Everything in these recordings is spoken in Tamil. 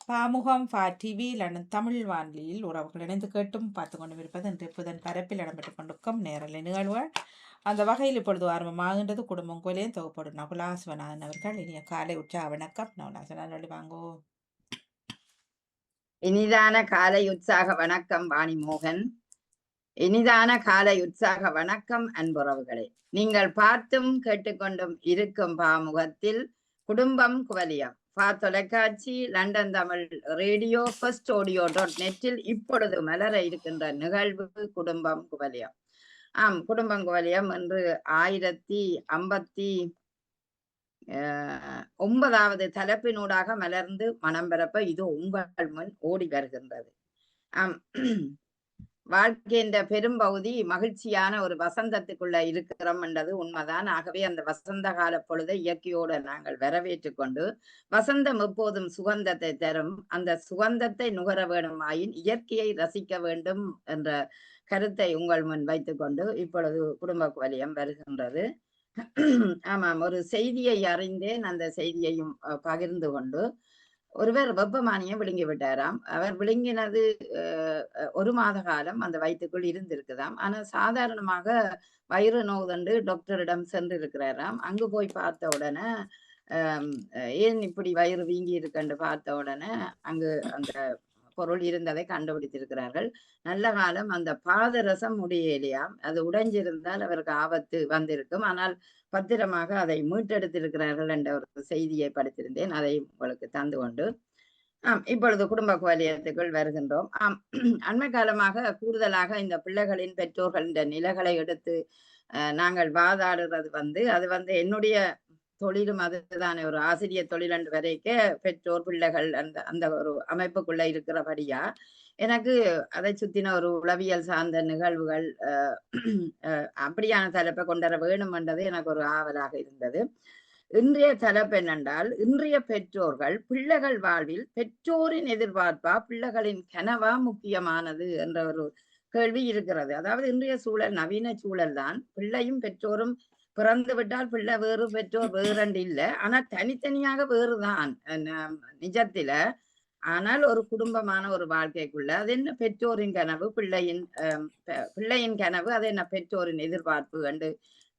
பாமுகம் டிவி லண்டன் தமிழ் வானொலியில் உறவுகள் இணைந்து கேட்டும் பார்த்து கொண்டும் இருப்பது இன்று புதன் பரப்பில் இடம்பெற்றுக் கொண்டிருக்கும் நேரலை நிகழ்வுகள். அந்த வகையில் இப்பொழுது ஆரம்பமாகின்றது குடும்பம் கோலையும் தொகுப்போடு நகுலா சிவநாதன் அவர்கள். இனிய காலை உற்சாக வணக்கம். நகுலா சிவநாதன் வாங்கோ. இனிதான காலை உற்சாக வணக்கம் வாணிமோகன். இனிதான காலை உற்சாக வணக்கம் அன்புறவுகளே. நீங்கள் பார்த்தும் கேட்டுக்கொண்டும் இருக்கும் பாமுகத்தில் குடும்பம் குவலியம் தொலைக்காட்சி, London Tamil radio, first audio .நெட்டில் இப்பொழுது மலர இருக்கின்ற நிகழ்வு குடும்பம் குவலியம். குடும்பம் குவலியம் என்று 1059வது தலைப்பினூடாக மலர்ந்து மனம் பெறப்ப இது உங்கள் முன் ஓடி வருகின்றது. வாழ்க்கை என்ற பெரும்பகுதி மகிழ்ச்சியான ஒரு வசந்தத்துக்குள்ள இருக்கிறோம் என்றது உண்மைதான். ஆகவே அந்த வசந்த கால பொழுதை இயற்கையோடு நாங்கள் வரவேற்று கொண்டு, வசந்தம் எப்போதும் சுகந்தத்தை தரும், அந்த சுகந்தத்தை நுகர வேண்டுமாயின் இயற்கையை ரசிக்க வேண்டும் என்ற கருத்தை உங்கள் முன் வைத்துக் கொண்டு இப்பொழுது குடும்ப குவலியம் வருகின்றது. ஆமாம், ஒரு செய்தியை அறிந்தேன், அந்த செய்தியையும் பகிர்ந்து கொண்டு. ஒருவர் வெப்பமானியை விழுங்கி விட்டாராம். அவர் விழுங்கினது 1 மாத காலம் அந்த வயிற்றுக்குள் இருந்திருக்குதாம். ஆனா சாதாரணமாக வயிறு நோவுதண்டு டாக்டரிடம் சென்றிருக்கிறாராம். அங்கு போய் பார்த்த உடனே ஏன் இப்படி வயிறு வீங்கி இருக்குன்னு பார்த்த உடனே அங்கு அந்த பொருள் இருந்ததை கண்டுபிடித்திருக்கிறார்கள். நல்ல காலம் அந்த பாதரசம் உடையலையாம். அது உடைஞ்சிருந்தால் அவருக்கு ஆபத்து வந்திருக்கும். ஆனால் பத்திரமாக அதை மீட்டெடுத்திருக்கிறார்கள் என்ற ஒரு செய்தியை படித்திருந்தேன். அதை உங்களுக்கு தந்து கொண்டு இப்பொழுது குடும்ப குவலியத்துக்குள் வருகின்றோம். அண்மை காலமாக கூடுதலாக இந்த பிள்ளைகளின் பெற்றோர்களின் நிலைகளை எடுத்து நாங்கள் வாதாடுறது அது என்னுடைய தொழிலும் அதுதானே, ஒரு ஆசிரியர் தொழில் என்று வரைக்க பெற்றோர் பிள்ளைகள் அந்த ஒரு அமைப்புக்குள்ள இருக்கிறபடியா எனக்கு அதை சுத்தின ஒரு உளவியல் சார்ந்த நிகழ்வுகள் அப்படியான தலைப்பை கொண்டுவர வேணும் என்றது எனக்கு ஒரு ஆவலாக இருந்தது. இன்றைய தலைப்பு என்னென்றால், இன்றைய பெற்றோர்கள் பிள்ளைகள் வாழ்வில் பெற்றோரின் எதிர்பார்ப்பா பிள்ளைகளின் கனவா முக்கியமானது என்ற ஒரு கேள்வி இருக்கிறது. அதாவது இன்றைய சூழல் நவீன சூழல் தான். பிள்ளையும் பெற்றோரும் பிறந்து விட்டால் பிள்ளை வேறு பெற்றோர் வேறண்டு இல்லை, ஆனா தனித்தனியாக வேறுதான் நிஜத்தில. ஆனால் ஒரு குடும்பமான ஒரு வாழ்க்கைக்குள்ள அது என்ன பெற்றோரின் கனவு, பிள்ளையின் கனவு, அது என்ன பெற்றோரின் எதிர்பார்ப்பு என்று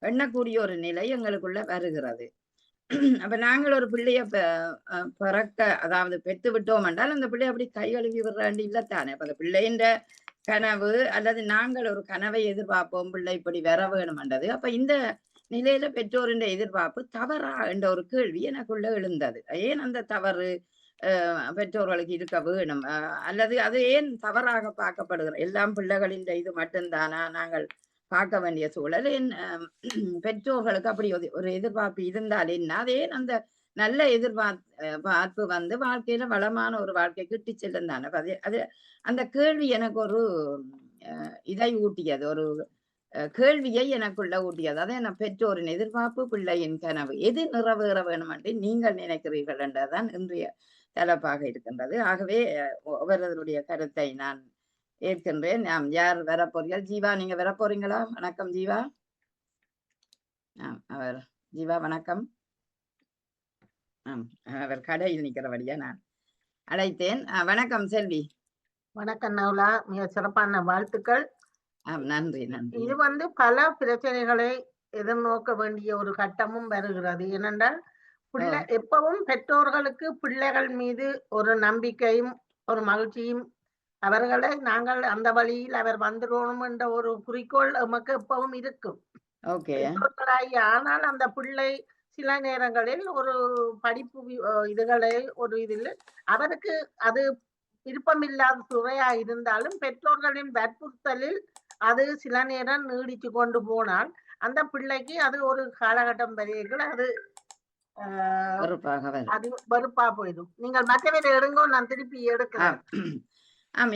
எண்ணக்கூடிய ஒரு நிலை எங்களுக்குள்ள வருகிறது. அப்ப நாங்கள் ஒரு பிள்ளைய பிறக்க, அதாவது பெற்று விட்டோம் என்றால் அந்த பிள்ளை அப்படி கை கழுவி விடுறாண்டு இல்லத்தானே. அப்ப அந்த பிள்ளையின் கனவு அல்லது நாங்கள் ஒரு கனவை எதிர்பார்ப்போம், பிள்ளை இப்படி வர வேணும் என்றது. அப்ப இந்த நிலையில பெற்றோரின் எதிர்பார்ப்பு தவறா என்ற ஒரு கேள்வி எனக்குள்ள எழுந்தது. ஏன் அந்த தவறு பெற்றோர்களுக்கு இருக்க வேணும், அல்லது அது ஏன் தவறாக பார்க்கப்படுகிறது? எல்லாம் பிள்ளைகளின் இது மட்டும்தானா நாங்கள் பார்க்க வேண்டிய சூழல்? ஏன் பெற்றோர்களுக்கு அப்படி ஒரு எதிர்பார்ப்பு இருந்தால் என்ன, அது ஏன் அந்த நல்ல எதிர்பார்ப்பு வாழ்க்கையில வளமான ஒரு வாழ்க்கை கிட்டி செல்லும் தானே. அது அந்த கேள்வி எனக்கு ஒரு இதை ஊட்டியது, ஒரு கேள்வியை எனக்குள்ள ஊட்டியது. அதை என்ன பெற்றோரின் எதிர்பார்ப்பு பிள்ளையின் கனவு எது நிறைவேற வேணும் என்று நீங்கள் நினைக்கிறீர்கள் என்றதான் இன்றைய தலைப்பாக இருக்கின்றது. ஆகவே அவர்களுடைய கருத்தை நான் ஏற்கின்றேன். யார் வரப்போறீர்கள்? ஜீவா, நீங்க வரப்போறீங்களா? வணக்கம் ஜீவா. அவர் ஜீவா வணக்கம். அவர் கடையில் நிற்கிறபடியா நான் அழைத்தேன். வணக்கம் செல்வி. வணக்கம் நவுலா, மிக சிறப்பான வாழ்த்துக்கள். நன்றி நன்றி. இது பல பிரச்சனைகளை எதிர்நோக்க வேண்டிய ஒரு கட்டமும் வருகிறது. ஏனென்றால் எப்பவும் பெற்றோர்களுக்கு பிள்ளைகள் மீது ஒரு நம்பிக்கையும் ஒரு மகிழ்ச்சியும், அவர்களை நாங்கள் அந்த வழியில் அவர் வந்துடணும் என்ற ஒரு குறிக்கோள் நமக்கு எப்பவும் இருக்கும். ஆனால் அந்த பிள்ளை சில நேரங்களில் ஒரு படிப்பு இதுகளை ஒரு இதில் அவருக்கு அது விருப்பமில்லாத துறையா இருந்தாலும் பெற்றோர்களின் வற்புறுத்தலில் அது சில நேரம் நீடிச்சு கொண்டு போனால் அந்த பிள்ளைக்கு அது ஒரு காலகட்டம் வரைக்கும் அது வெறுப்பா போயிடும். நீங்கள் மற்றவரை எடுங்கோ, நான் திருப்பி எடுக்கிறேன்.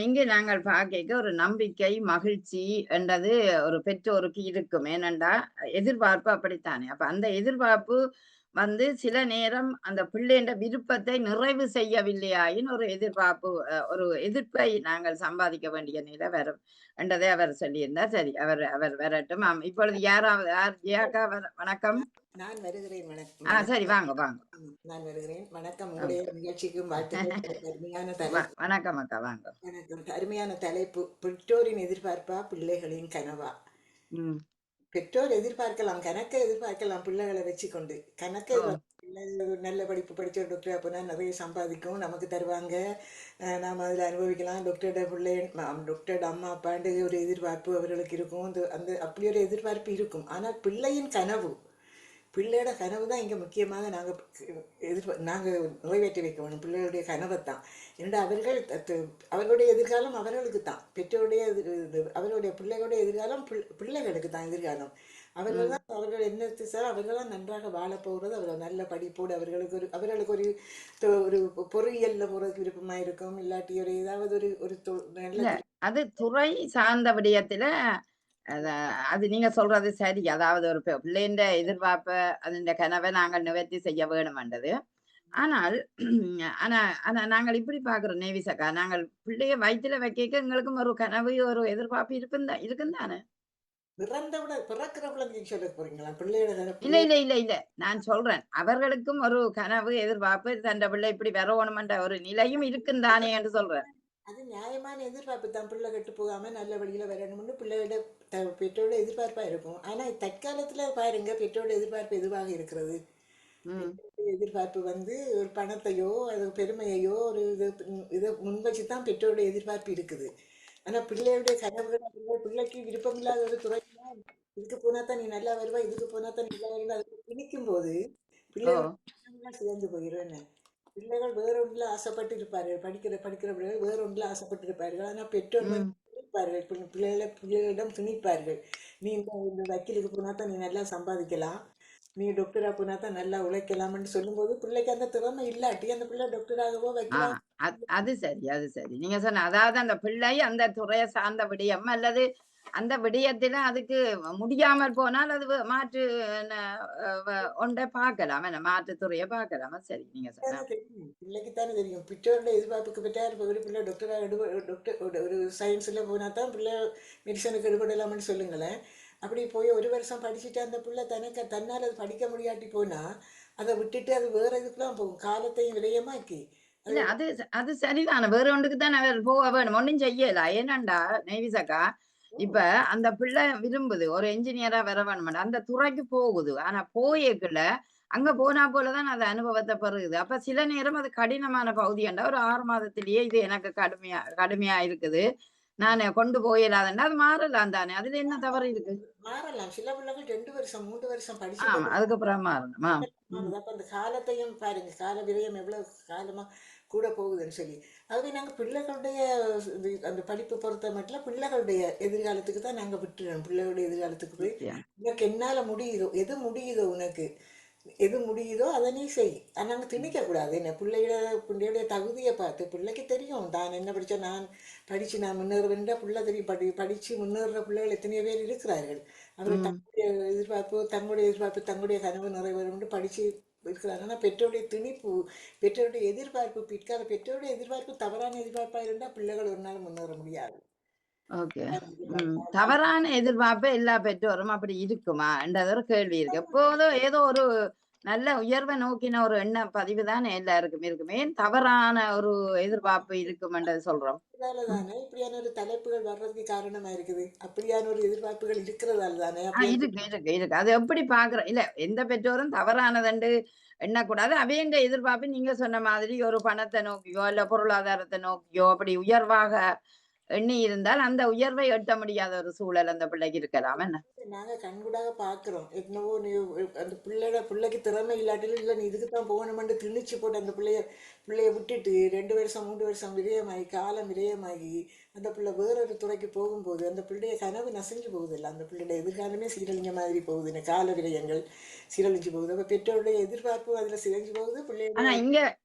இங்கு நாங்கள் பார்க்க ஒரு நம்பிக்கை மகிழ்ச்சி என்றது ஒரு பெற்றோருக்கு இருக்கும். ஏனென்றா எதிர்பார்ப்பு அப்படித்தானே. அப்ப அந்த எதிர்பார்ப்பு வந்து சில நேரம் அந்த பிள்ளைன்ற விருப்பத்தை நிறைவு செய்யவில்லையாயின் ஒரு எதிர்பார்ப்பு ஒரு எதிர்ப்பை நாங்கள் சம்பாதிக்க வேண்டிய நிலை வரும் என்றதை அவர் சொல்லியிருந்தார். சரி, அவர் அவர் வரட்டும். இப்பொழுது யாராவது ஜியாக்கா வணக்கம். நான் வருகிறேன். வணக்கம். சரி, வாங்க வாங்க. நான் வருகிறேன். வணக்கம். உங்களுடைய நிகழ்ச்சிக்கும் வாழ்த்துக்கள். அருமையான தலைப்பு. வணக்கம் அக்கா, வாங்க. வணக்கம். அருமையான தலைப்பு. பெற்றோரின் எதிர்பார்ப்பா பிள்ளைகளின் கனவா? பெற்றோர் எதிர்பார்க்கலாம், கணக்கை எதிர்பார்க்கலாம் பிள்ளைகளை வச்சுக்கொண்டு. கணக்கை நல்ல படிப்பு படிச்ச டாக்டரா போனா நிறைய சம்பாதிக்கும், நமக்கு தருவாங்க, நாம் அதில் அனுபவிக்கலாம். டாக்டரோட பிள்ளை டாக்டரோட அம்மா அப்பாண்டு ஒரு எதிர்பார்ப்பு அவர்களுக்கு இருக்கும். அந்த அப்படி ஒரு எதிர்பார்ப்பு இருக்கும். ஆனால் பிள்ளையின் கனவு, பிள்ளையோட கனவு தான் இங்கே முக்கியமாக நாங்கள் நிறைவேற்றி வைக்க வேணும். பிள்ளைகளுடைய கனவை தான். ஏன்னா அவர்களுடைய எதிர்காலம் அவர்களுக்கு தான். பெற்றோருடைய அவர்களுடைய பிள்ளைகளுடைய எதிர்காலம் பிள்ளைகளுக்கு தான் எதிர்காலம். அவர்கள் தான் அவர்கள் என்ன சார் அவர்கள் தான் நன்றாக வாழ போகிறது. அவர்கள் நல்ல படிப்போடு அவர்களுக்கு ஒரு பொறியியல்ல போறதுக்கு விருப்பமா இருக்கும். இல்லாட்டி ஒரு ஏதாவது ஒரு நல்ல அது துறை சார்ந்த விடயத்துல அது நீங்க சொல்றது சரி. அதாவது ஒரு பிள்ளைன்ற எதிர்பார்ப்ப அதன் கனவை நாங்கள் நிவர்த்தி செய்ய வேணும்ன்றது. ஆனால் ஆனா நாங்கள் இப்படி பாக்குறோம் நேவிசக்கா, நாங்கள் பிள்ளைய வயிற்றுல வைக்க எங்களுக்கும் ஒரு கனவு ஒரு எதிர்பார்ப்பு இருக்கும் தானே. இல்ல இல்ல இல்ல இல்ல நான் சொல்றேன், அவர்களுக்கும் ஒரு கனவு எதிர்பார்ப்பு, தன் பிள்ளை இப்படி வரணும்ன்ற ஒரு நிலையும் இருக்கும் தானே என்று சொல்றேன். அது நியாயமான எதிர்பார்ப்பு தான். பிள்ளை கெட்டு போகாம நல்ல வழியில வரணும்னு பிள்ளையோட பெற்றோட எதிர்பார்ப்பா இருக்கும். ஆனா தற்காலத்துல பாருங்க, பெற்றோட எதிர்பார்ப்பு எதுவாக இருக்கிறது? எதிர்பார்ப்பு வந்து ஒரு பணத்தையோ அது பெருமையையோ ஒரு இதை முன்வச்சுதான் பெற்றோட எதிர்பார்ப்பு இருக்குது. ஆனா பிள்ளையுடைய கனவுகள், பிள்ளைக்கு விருப்பம் இல்லாத ஒரு துறை, இதுக்கு போனாதான் நீ நல்லா வருவா, இதுக்கு போனாதான் நல்லா வருவா, அதை திணிக்கும் போது பிள்ளைகள் சிதைந்து போயிடும். பிள்ளைகள் வேற ஒன்றுல ஆசைப்பட்டு இருப்பார்கள். படிக்கிற பிள்ளைகள் வேற ஒன்றுல ஆசைப்பட்டு இருப்பார்கள். ஆனா பெற்றோர்கள் திணிப்பார்கள், பிள்ளைகளிடம் திணிப்பார்கள். நீ இந்த வக்கீலுக்கு போனாதான் நீ நல்லா சம்பாதிக்கலாம், நீ டாக்டரா போனாதான் நல்லா உழைக்கலாம்னு சொல்லும்போது பிள்ளைக்கு அந்த திறமை இல்லாட்டி அந்த பிள்ளை டாக்டராகவோ வைக்கலாம். அது சரி நீங்க சொன்ன, அதாவது அந்த பிள்ளை அந்த துறையை சார்ந்த விடயம் அல்லது அந்த விடயத்துல அதுக்கு முடியாமல் போனால் அது மாற்று ஒன்றை பார்க்கலாம், மாற்று துறையை பார்க்கலாம். சரி, நீங்க சொன்ன பிள்ளைக்குத்தானே தெரியும். பெற்றோரோட எதிர்பார்ப்புக்கு பெற்றார் ஒரு பிள்ளை டாக்டரா ஒரு சயின்ஸ்ல போனா தான் பிள்ளை மெடிசனுக்கு எடுபடலாம்னு சொல்லுங்களேன். அப்படி போய் ஒரு வருஷம் படிச்சுட்டு அந்த பிள்ளை தன்னால் அது படிக்க முடியாட்டி போனா அதை விட்டுட்டு அது வேற இதுக்குலாம் போகும், காலத்தையும் விரயமாக்கி. இல்ல அது சரிதானே, வேற ஒன்றுக்கு தான் அவர் போக வேணும், ஒன்றும் செய்யல. ஏனண்டா நேவிசக்கா, இப்ப அந்த பிள்ளை விரும்புது ஒரு என்ஜினியரா வர வேணும், அந்த துறைக்கு போகுது. ஆனா போயக்குள்ள அங்க போனா போலதான் அது அனுபவத்தை பெறுகுது. அப்ப சில நேரம் அது கடினமான பகுதியாண்டா ஒரு 6 மாதத்திலேயே இது எனக்கு கடுமையா இருக்குது, நான் கொண்டு போயிடாதா, அது மாறலாம் தானே, அதுல என்ன தவறு இருக்கு? மாறலாம். சில பிள்ளைகள் 2 வருஷம் 3 வருஷம் படிச்சு அதுக்கப்புறம் மாறணும். அப்ப அந்த காலத்தையும் பாருங்க, கால விரயம் எவ்வளவு காலமா கூட போகுதுன்னு சொல்லி. ஆகவே நாங்க பிள்ளைகளுடைய அந்த படிப்பு பொறுத்த மட்டும் பிள்ளைகளுடைய எதிர்காலத்துக்கு தான் நாங்க விட்டுறோம். பிள்ளைகளுடைய எதிர்காலத்துக்கு போய் உனக்கு என்னால முடியுதோ, எது முடியுதோ, உனக்கு எது முடியுதோ அதை நீ செய். நாங்கள் திணிக்க கூடாது. என்ன பிள்ளையுடைய தகுதியை பார்த்து பிள்ளைக்கு தெரியும் தான் என்ன படித்தா நான் படித்து நான் முன்னேறுவேன், பிள்ளை தெரியும். படித்து முன்னேறுற பிள்ளைகள் எத்தனையோ பேர் இருக்கிறார்கள். அவர் தங்களுடைய எதிர்பார்ப்பு தங்களுடைய கனவு நிறைவேறும் படித்து இருக்கிறாங்க. ஆனால் பெற்றோருடைய திணிப்பு, பெற்றோருடைய எதிர்பார்ப்பு, பிற்கால பெற்றோருடைய எதிர்பார்ப்பு தவறான எதிர்பார்ப்பாக இருந்தால் பிள்ளைகள் ஒரு நாள் முன்னேற முடியாது. ஓகே. தவறான எதிர்பார்ப்பு எல்லா பெற்றோரும் அப்படி இருக்குமா என்றது ஒரு கேள்வி இருக்கு. எப்போதும் ஏதோ ஒரு நல்ல உயர்வை நோக்கின ஒரு எண்ண பதிவு தான் எல்லாருக்கும் இருக்குமே, தவறான ஒரு எதிர்பார்ப்பு இருக்கும்ன்றது சொல்றோம். தானே இப்படியான ஒரு தலைப்புகள் வர்றதுக்கு காரணமா இருக்குது. அப்படியான ஒரு எதிர்பார்ப்புகள் இருக்கிறதால தானே இருக்கு. அது எப்படி பாக்குறோம்? இல்ல, எந்த பெற்றோரும் தவறானதண்டு எண்ணக்கூடாது. அவையங்க எதிர்பார்ப்பு நீங்க சொன்ன மாதிரி ஒரு பணத்தை நோக்கியோ இல்ல பொருளாதாரத்தை நோக்கியோ அப்படி உயர்வாக எண்ணி இருந்தால் அந்த உயர்வை எட்ட முடியாத ஒரு சூழல் அந்த பிள்ளைக்கு இருக்கலாம். என்ன நாங்க கண்கூடாக பாக்குறோம். என்னவோ நீ அந்த பிள்ளைக்கு திறமை இல்லாட்டிலும் இல்லை நீ இதுக்குத்தான் போகணுமென்று திணிச்சு போட்டு அந்த பிள்ளைய விட்டுட்டு 2 வருஷம் 3 வருஷம் விரயமாகி காலம் விரயமாகி அந்த பிள்ளை வேறொரு துறைக்கு போகும்போது அந்த பிள்ளைய கனவு நசைஞ்சு போகுது. இல்லை, அந்த பிள்ளையோட எதிர்காலமே சீரழிஞ்ச மாதிரி போகுது. கால விரயங்கள் சீரழிஞ்சு போகுது. அப்ப பெற்றோருடைய எதிர்பார்ப்பு அதுல சிதைஞ்சு போகுது. ஆனா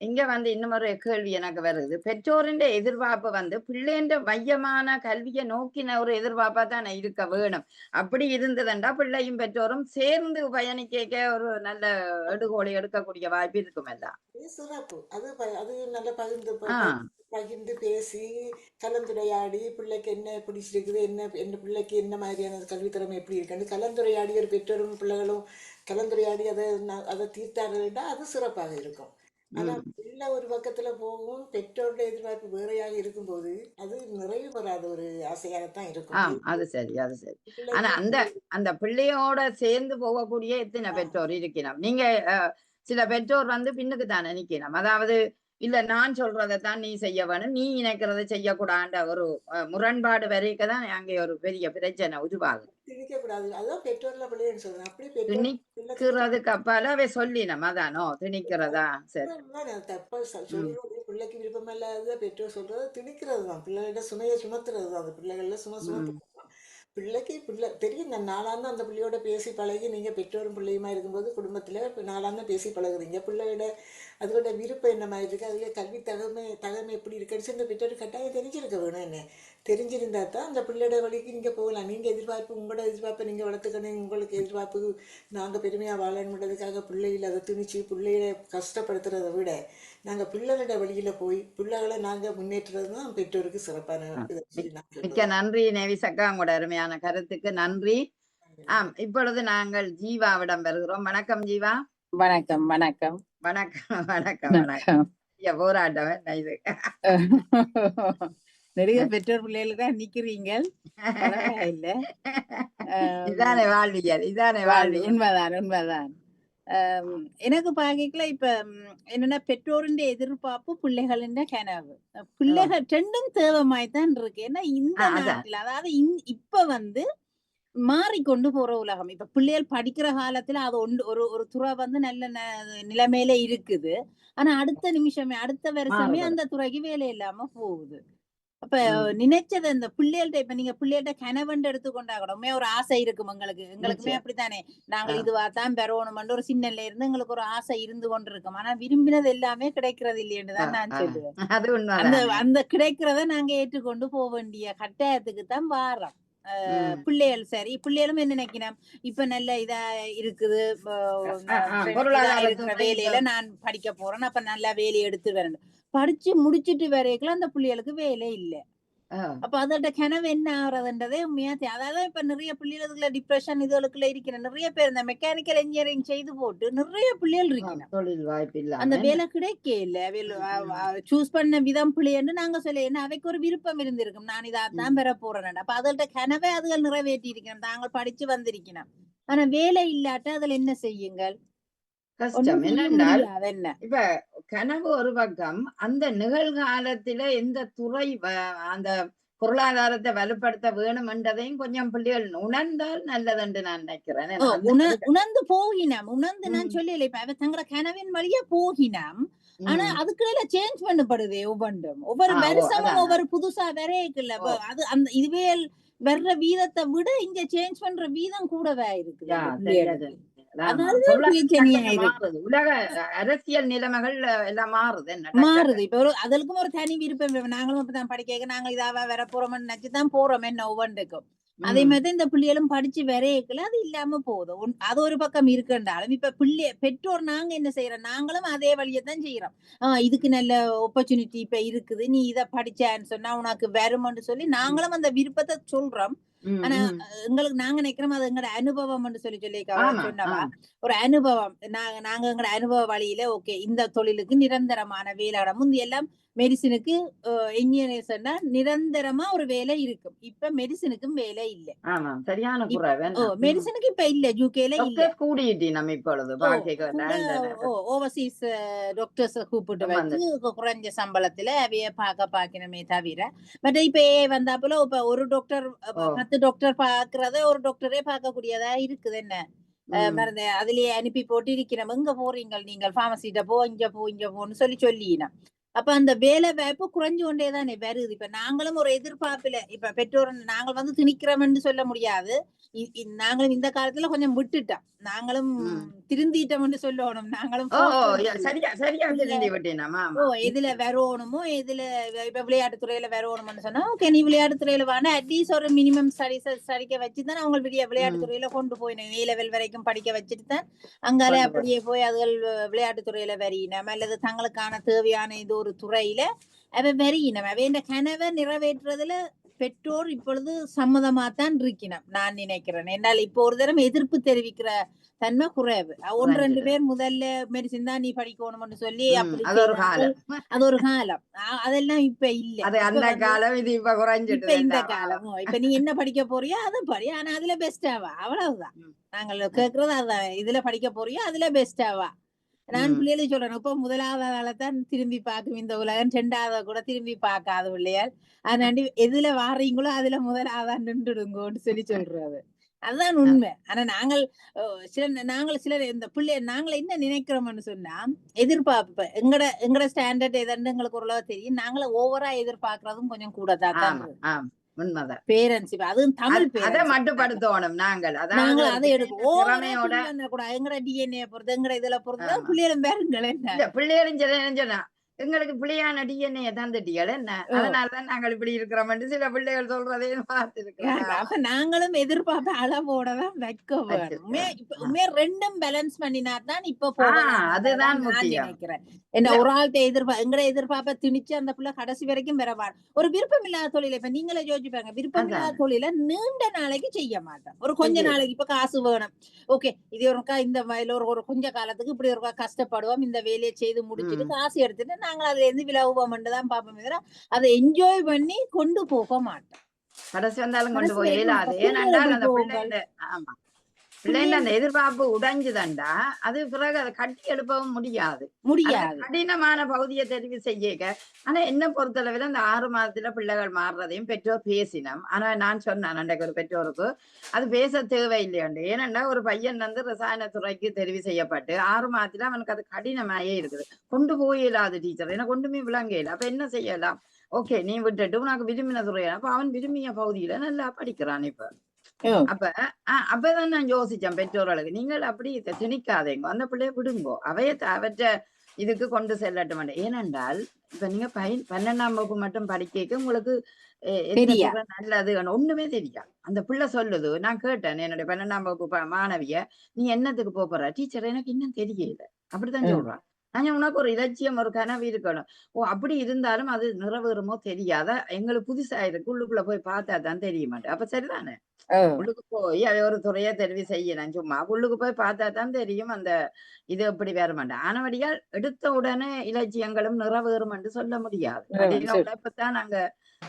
இங்க வந்து இன்னும் ஒரு கேள்வி எனக்கு வருது. பெற்றோரின் எதிர்பார்ப்பு வந்து பிள்ளைன்ற மையமான கல்வியை நோக்கின ஒரு எதிர்பார்ப்பா தானே இருக்க வேணும். அப்படி இருந்ததுண்டா பிள்ளையும் பெற்றோரும் சேர்ந்து பயணிக்க ஒரு நல்ல எடுகோலை எடுக்கக்கூடிய வாய்ப்பு இருக்கும் எல்லாம். சிறப்பு. அது நல்ல பகிர்ந்து ஆஹ் பகிர்ந்து பேசி கலந்துரையாடி பிள்ளைக்கு என்ன பிடிச்சிருக்குது, என்ன பிள்ளைக்கு என்ன மாதிரியான கல்வி திறமை எப்படி இருக்குன்னு கலந்துரையாடி ஒரு பெற்றோரும் பிள்ளைகளும் கலந்துரையாடி அதை தீர்த்தார்கள்னா அது சிறப்பாக இருக்கும். ஆனா பிள்ளை ஒரு பக்கத்துல போகும், பெற்றோருடைய எதிர்பார்ப்பு வேறையாக இருக்கும்போது அது நிறைவு பெறாத ஒரு ஆசையாகத்தான் இருக்கும். அது சரி. ஆனா பிள்ளைக்கு அந்த பிள்ளையோட சேர்ந்து போகக்கூடிய எத்தனை பெற்றோர் இருக்கணும். நீங்க சில பெற்றோர் பின்னுக்கு தானே நிக்கணும். அதாவது இல்ல நான் சொல்றதைத்தான் நீ செய்ய வேணும், நீ நினைக்கிறத செய்யக்கூடாத ஒரு முரண்பாடு வரைக்கதான் அங்கே ஒரு பெரிய பிரச்சனை உருவாகுது. திணிக்கக்கூடாது. அதான் பெற்றோர்ல பிள்ளைன்னு சொல்றேன். அப்படி பெற்றோர் திணிக்கிறதுக்கு அப்பால அவை சொல்லினோம். அதானோ திணிக்கிறதா? சரி, தப்பா சொல்றது பிள்ளைக்கு விருப்பம் இல்லாத பெற்றோர் சொல்றது திணிக்கிறது தான். பிள்ளைகிட்ட சுமையை சுமத்துறது தான். அந்த பிள்ளைகள்ல சுமத்துறது பிள்ளைக்கு தெரியும். நான் நாளாந்து அந்த பிள்ளையோட பேசி பழகி நீங்க பெற்றோரும் பிள்ளையுமா இருக்கும்போது குடும்பத்துல நாளாந்து பேசி பழகுறீங்க. பிள்ளையோட அதோட விருப்பம் என்ன மாதிரி இருக்கு, அதுல கல்வி தகமை எப்படி இருக்குன்னு இந்த பெற்றோர் கட்டாயம் தெரிஞ்சிருக்க வேணும். என்ன தெரிஞ்சிருந்தா தான் அந்த பிள்ளையோட வழிக்கு நீங்க போகலாம். நீங்க உங்களோட எதிர்பார்ப்பை நீங்க வளர்த்துக்கணும். உங்களுக்கு எதிர்பார்ப்பு நாங்க பெருமையா வாழணுன்றதுக்காக பிள்ளைகளை அதை திணிச்சு பிள்ளைகளை கஷ்டப்படுத்துறதை விட நாங்க பிள்ளைகளோட வழியில போய் பிள்ளைகளை நாங்க முன்னேற்றுறது தான் பெற்றோருக்கு சிறப்பான. மிக்க நன்றி நேவிசக்கா, உங்களோட அருமையான கருத்துக்கு நன்றி. இப்பொழுது நாங்கள் ஜீவாவிடம் வருகிறோம். வணக்கம் ஜீவா. வணக்கம். வணக்கம். வணக்கம். வணக்கம். வணக்கம். போராட்டம் இது. நிறைய பெற்றோர் பிள்ளைகளுக்கு தான் நிக்கிறீங்க. இதானே வாழ்வியல். உண்மைதான். எனக்கு பாக்கல இப்ப என்னன்னா பெற்றோருடைய எதிர்பார்ப்பு பிள்ளைகளின் கனவு. பிள்ளைகள் ரெண்டும் தேவைமாய்தான் இருக்கு. ஏன்னா இந்த நாட்டில் அதாவது இப்ப மாறிக்கொண்டு போற உலகம். இப்ப பிள்ளைகள் படிக்கிற காலத்துல அது ஒரு துறை நல்ல நிலைமையில இருக்குது. ஆனா அடுத்த நிமிஷமே அடுத்த வருஷமே அந்த துறைக்கு வேலை இல்லாம போகுது. அப்ப நினைச்சது இந்த பிள்ளைகள்ட்ட இப்ப நீங்க பிள்ளைகள்ட்ட கனவண்டு எடுத்துக்கொண்டா கூட ஒரு ஆசை இருக்கும். எங்களுக்குமே அப்படித்தானே. நாங்கள் இதுவாதான் பெறணும்னு ஒரு சின்னல இருந்து எங்களுக்கு ஒரு ஆசை இருந்து கொண்டு இருக்கும். ஆனா விரும்பினது எல்லாமே கிடைக்கிறது இல்லையேன்னுதான் நான் சொல்லுவேன். அந்த கிடைக்கிறத நாங்க ஏற்றுக்கொண்டு போக வேண்டிய கட்டாயத்துக்கு தான் வாரோம். பிள்ளைகள் சரி, பிள்ளைகளும் என்ன நினைக்கணும், இப்ப நல்ல இதா இருக்குது, இருக்கிற வேலையில நான் படிக்க போறேன், அப்ப நல்லா வேலையை எடுத்து வரணும். படிச்சு முடிச்சுட்டு வரைக்கும் அந்த பிள்ளைகளுக்கு வேலை இல்லை. அப்ப அதோட கனவு என்ன ஆகுறதுன்றதே உண்மையா. அதாவது இப்ப நிறைய பிள்ளைகளுக்குள்ள டிப்ரெஷன் இதுகளுக்குள்ள இருக்கிற நிறைய பேர் இந்த மெக்கானிக்கல் இன்ஜினியரிங் செய்து போட்டு நிறைய பிள்ளைகள் இருக்கணும். தொழில் வாய்ப்பு இல்ல, அந்த வேலை கிடைக்க இல்ல. சூஸ் பண்ண விதம் பிள்ளைன்னு நாங்க சொல்ல என்ன அவைக்கு ஒரு விருப்பம் இருந்திருக்கும், நான் இதான் பெற போறேன். அப்ப அதோட கனவை அதுகள் நிறைவேற்றி இருக்கணும். தாங்கள் படிச்சு வந்திருக்கணும். ஆனா வேலை இல்லாட்ட அதுல என்ன செய்யுங்கள்? கஷ்டம். என்னென்றால் இப்ப கனவு ஒரு பக்கம், அந்த நிகழ்காலத்தில எந்த துறை அந்த பொருளாதாரத்தை வலுப்படுத்த வேணும் என்றதையும் கொஞ்சம் பிள்ளைகள் உணர்ந்தால் நல்லதுன்னு நான் நினைக்கிறேன். உணர்ந்து போகினோம். உணர்ந்து நான் சொல்லல இப்ப அவ தங்கள கனவின் வழியா போகினோம். ஆனா அதுக்குள்ள சேஞ்ச் பண்ணப்படுது. ஒவ்வொரு வருஷமும் ஒவ்வொரு புதுசா வரையக்குள்ள அது அந்த இதுவே வர்ற வீதத்தை விட இங்க சேஞ்ச் பண்ற வீதம் கூடவே இருக்குது. உலக அரசியல் நிலைமைகள் எல்லாம் மாறுது. இப்ப அதற்கும் ஒரு தனி விருப்பம். நாங்களும் இப்பதான் படிக்க நாங்க இதாவா வர போறோம்னு நினைச்சுதான் போறோம் என்ன ஒவ்வொன்றுக்கும். அதே மாதிரி இந்த பிள்ளைகளும் படிச்சு வரையக்கல அது இல்லாம போதும். அது ஒரு பக்கம் இருக்குன்றாலும் இப்ப பெற்றோர் நாங்க என்ன செய்யறோம், நாங்களும் அதே வழியத்தான் செய்யறோம். இதுக்கு நல்ல ஆப்பர்ச்சுனிட்டி இப்ப இருக்குது, நீ இதை படிச்சான்னு சொன்னா உனக்கு வரும்னு சொல்லி நாங்களும் அந்த விருப்பத்தை சொல்றோம். ஆனா எங்களுக்கு நாங்க நினைக்கிறோம் அது எங்களோட அனுபவம் சொல்லி சொன்னவா ஒரு அனுபவம். நாங்க எங்களோட அனுபவ வழியில ஓகே இந்த தொழிலுக்கு நிரந்தரமான வேலை முந்தி எல்லாம் மெடிசினுக்கு இன்ஜினியர்ஸ்னா நிரந்தரமா ஒரு வேலை இருக்கும். இப்ப மெடிசினுக்கும் வேலை இல்ல. சரியான மெடிசினுக்கு இப்ப இல்ல. யூகேல இல்ல. கூடிட்டு நம்ம இப்பொழுது ஓவர்சீஸ் டாக்டர்ஸ் கூப்பிட்டு வச்சு குறைஞ்ச சம்பளத்துல அவைய பாக்கணுமே தவிர பட் இப்ப வந்தாப்புல இப்ப ஒரு டாக்டர் 10 டாக்டர் பாக்குறத ஒரு டாக்டரே பார்க்கக்கூடியதா இருக்குது. என்ன மருந்து அதுலயே அனுப்பி போட்டு இருக்கிறோம். எங்க போறீங்க நீங்கள், பார்மசிட்ட இங்க போன்னு சொல்லினா அப்ப அந்த வேலை வாய்ப்பு குறைஞ்சு கொண்டேதானே வருது. இப்ப நாங்களும் ஒரு எதிர்பார்ப்புல இப்ப பெற்றோர் நாங்கள் வந்து திணிக்கிறோம்னு சொல்ல முடியாது. நாங்களும் இந்த காலத்துல கொஞ்சம் விட்டுட்டோம். நாங்களும் திருந்திட்டோம்னு சொல்லணும். நாங்களும் சரியா திருந்தி விட்டேனாமா. எதுல வரணுமோ எதுல இப்ப விளையாட்டு துறையில வரணும்னு சொன்னா ஓகே நீ விளையாட்டு துறையில வேணா அட்லீஸ்ட் ஒரு மினிமம் ஸ்டடிக்க வச்சுதான் அவங்க விளையாட்டு துறையில கொண்டு போயினோம். A level வரைக்கும் படிக்க வச்சுட்டு தான் அங்கால அப்படியே போய் அதுகள் விளையாட்டு துறையில வரையினம் அல்லது தங்களுக்கான தேவையான இது ஒரு துறையில அவ வரையினம். அவ இந்த கனவை நிறைவேற்றுறதுல பெற்றோர் இப்பொழுது சம்மதமாத்தான் இருக்கணும் நான் நினைக்கிறேன். என்றால் இப்போ ஒரு தரம் எதிர்ப்பு தெரிவிக்கிற தன்மை குறைவு. 1-2 பேர் முதல்ல மெடிசின் தான் நீ படிக்கணும்னு சொல்லி அப்படி அது ஒரு காலம். அதெல்லாம் இப்ப இல்ல. இப்ப இந்த காலம் இப்ப நீ என்ன படிக்க போறியோ அதை படி. ஆனா அதுல பெஸ்டாவா அவ்வளவுதான். நாங்கள் கேட்கறது அதான். இதுல படிக்க போறியோ அதுல பெஸ்டாவா. நான் பிள்ளைகளுக்கு சொல்றேன் இப்ப முதலாவதால தான் திரும்பி பார்க்கும் இந்த உலகம். 2வது கூட திரும்பி பார்க்காத பிள்ளையால் அதனாண்டி எதுல வாரீங்களோ அதுல முதலாவதா நின்றுடுங்கன்னு சொல்லி சொல்றது அதுதான் உண்மை. ஆனா நாங்கள் சிலர் இந்த பிள்ளை நாங்கள் என்ன நினைக்கிறோம்னு சொன்னா எதிர்பார்ப்பு எங்கட ஸ்டாண்டர்ட் எதாண்டு எங்களுக்கு ஓரளவு தெரியும். நாங்கள ஓவரா எதிர்பார்க்கறதும் கொஞ்சம் கூட தான் பேரண்ட்ஸ். அதுவும் தமிழ் அதை மட்டுப்படுத்தணும். நாங்கள் அதை எடுக்கும் எங்கட டிஎன்ஏ பொறுத்து எங்கட இதுல பொறுத்து பிள்ளைகளும் பேருங்களேன் பிள்ளைகளும் எங்களுக்கு பிள்ளையான டிஎன்ஏ தந்துட்டீங்கள் என்ன அதனாலதான் நாங்கள் இப்படி இருக்கிறோம் சில பிள்ளைகள் சொல்றதையும் பார்த்துருக்கோம். அப்ப நாங்களும் எதிர்பார்ப்ப அளவோடதான் வைக்க வேணும். ரெண்டும் பேலன்ஸ் பண்ணினாதான் இப்ப அதுதான் நினைக்கிறேன். என்ன ஒரு ஆள்கிட்ட எங்கட எதிர்பார்ப்ப திணிச்சு அந்த பிள்ளை கடைசி வரைக்கும் பெறவான். ஒரு விருப்பம் இல்லாத தொழில இப்ப நீங்களே யோசிப்பாங்க. விருப்பம் இல்லாத தொழில நீண்ட நாளைக்கு செய்ய மாட்டோம். ஒரு கொஞ்ச நாளைக்கு இப்ப காசு வேணும் ஓகே இது ஒருக்கா இந்த வயல ஒரு கொஞ்ச காலத்துக்கு இப்படி ஒருக்கா கஷ்டப்படுவோம் இந்த வேலையை செய்து முடிச்சுட்டு காசு எடுத்துட்டு நாங்கள் அதுல இருந்து விலகுவோம் தான் பார்ப்போம். அதை என்ஜாய் பண்ணி கொண்டு போக மாட்டோம். கடைசி வந்தாலும் கொண்டு போய் இயலாது. ஏனென்றால் அந்த பிள்ளைங்க அந்த எதிர்பார்ப்பு உடைஞ்சுதண்டா அது பிறகு அதை கட்டி எழுப்பவும் முடியாது. கடினமான பகுதியை தெரிவு செய்ய. ஆனா என்ன பொறுத்தளவில் அந்த 6 மாதத்துல பிள்ளைகள் மாறுறதையும் பெற்றோர் பேசினோம். ஆனா நான் சொன்னேன் அன்றைக்கு ஒரு பெற்றோருக்கு அது பேச தேவையில்லையாண்டு. ஏனென்றா ஒரு பையன் வந்து ரசாயன துறைக்கு தெரிவு செய்யப்பட்டு 6 மாதத்துல அவனுக்கு அது கடினமாயே இருக்குது. கொண்டு போயிடாது டீச்சர் எனக்கு கொண்டுமே விளங்கல. அப்ப என்ன செய்யலாம்? ஓகே நீ விட்டுட்டு உனக்கு விரும்பின துறையா அப்ப அவன் விரும்பிய பகுதியில நல்லா படிக்கிறான். அப்பதான் நான் யோசிச்சேன் பெற்றோர்களுக்கு நீங்கள் அப்படி திணிக்காதேங்க அந்த பிள்ளைய விடுங்கோ அவற்றை இதுக்கு கொண்டு செல்லட்டும். ஏனென்றால் இப்ப நீங்க 12ஆம் வகுப்பு மட்டும் படிக்க உங்களுக்கு நல்லது ஒண்ணுமே தெரியாது. அந்த பிள்ளை சொல்லுது நான் கேட்டேன் என்னுடைய 12ஆம் வகுப்பு மாணவிய நீ என்னத்துக்கு போற டீச்சர் எனக்கு இன்னும் தெரியல அப்படித்தான் சொல்றான். நான் உனக்கு ஒரு இலட்சியம் ஒரு கனவு இருக்கணும். அப்படி இருந்தாலும் அது நிறைவேறுமோ தெரியாத எங்களுக்கு புதுசா இருக்கு உள்ளுக்குள்ள போய் பார்த்தா தான் தெரிய மாட்டேன். அப்ப சரிதானே உள்ளுக்கு போய் ஒரு துறையை தெரிவு செய்யணும். சும்மா உள்ளுக்கு போய் பார்த்தா தான் தெரியும் அந்த இது எப்படி வேற மாட்டேன். ஆனவடியால் எடுத்த உடனே இலட்சியங்களும் நிறைவேறும் என்று சொல்ல முடியாது. உழைப்புத்தான் நாங்க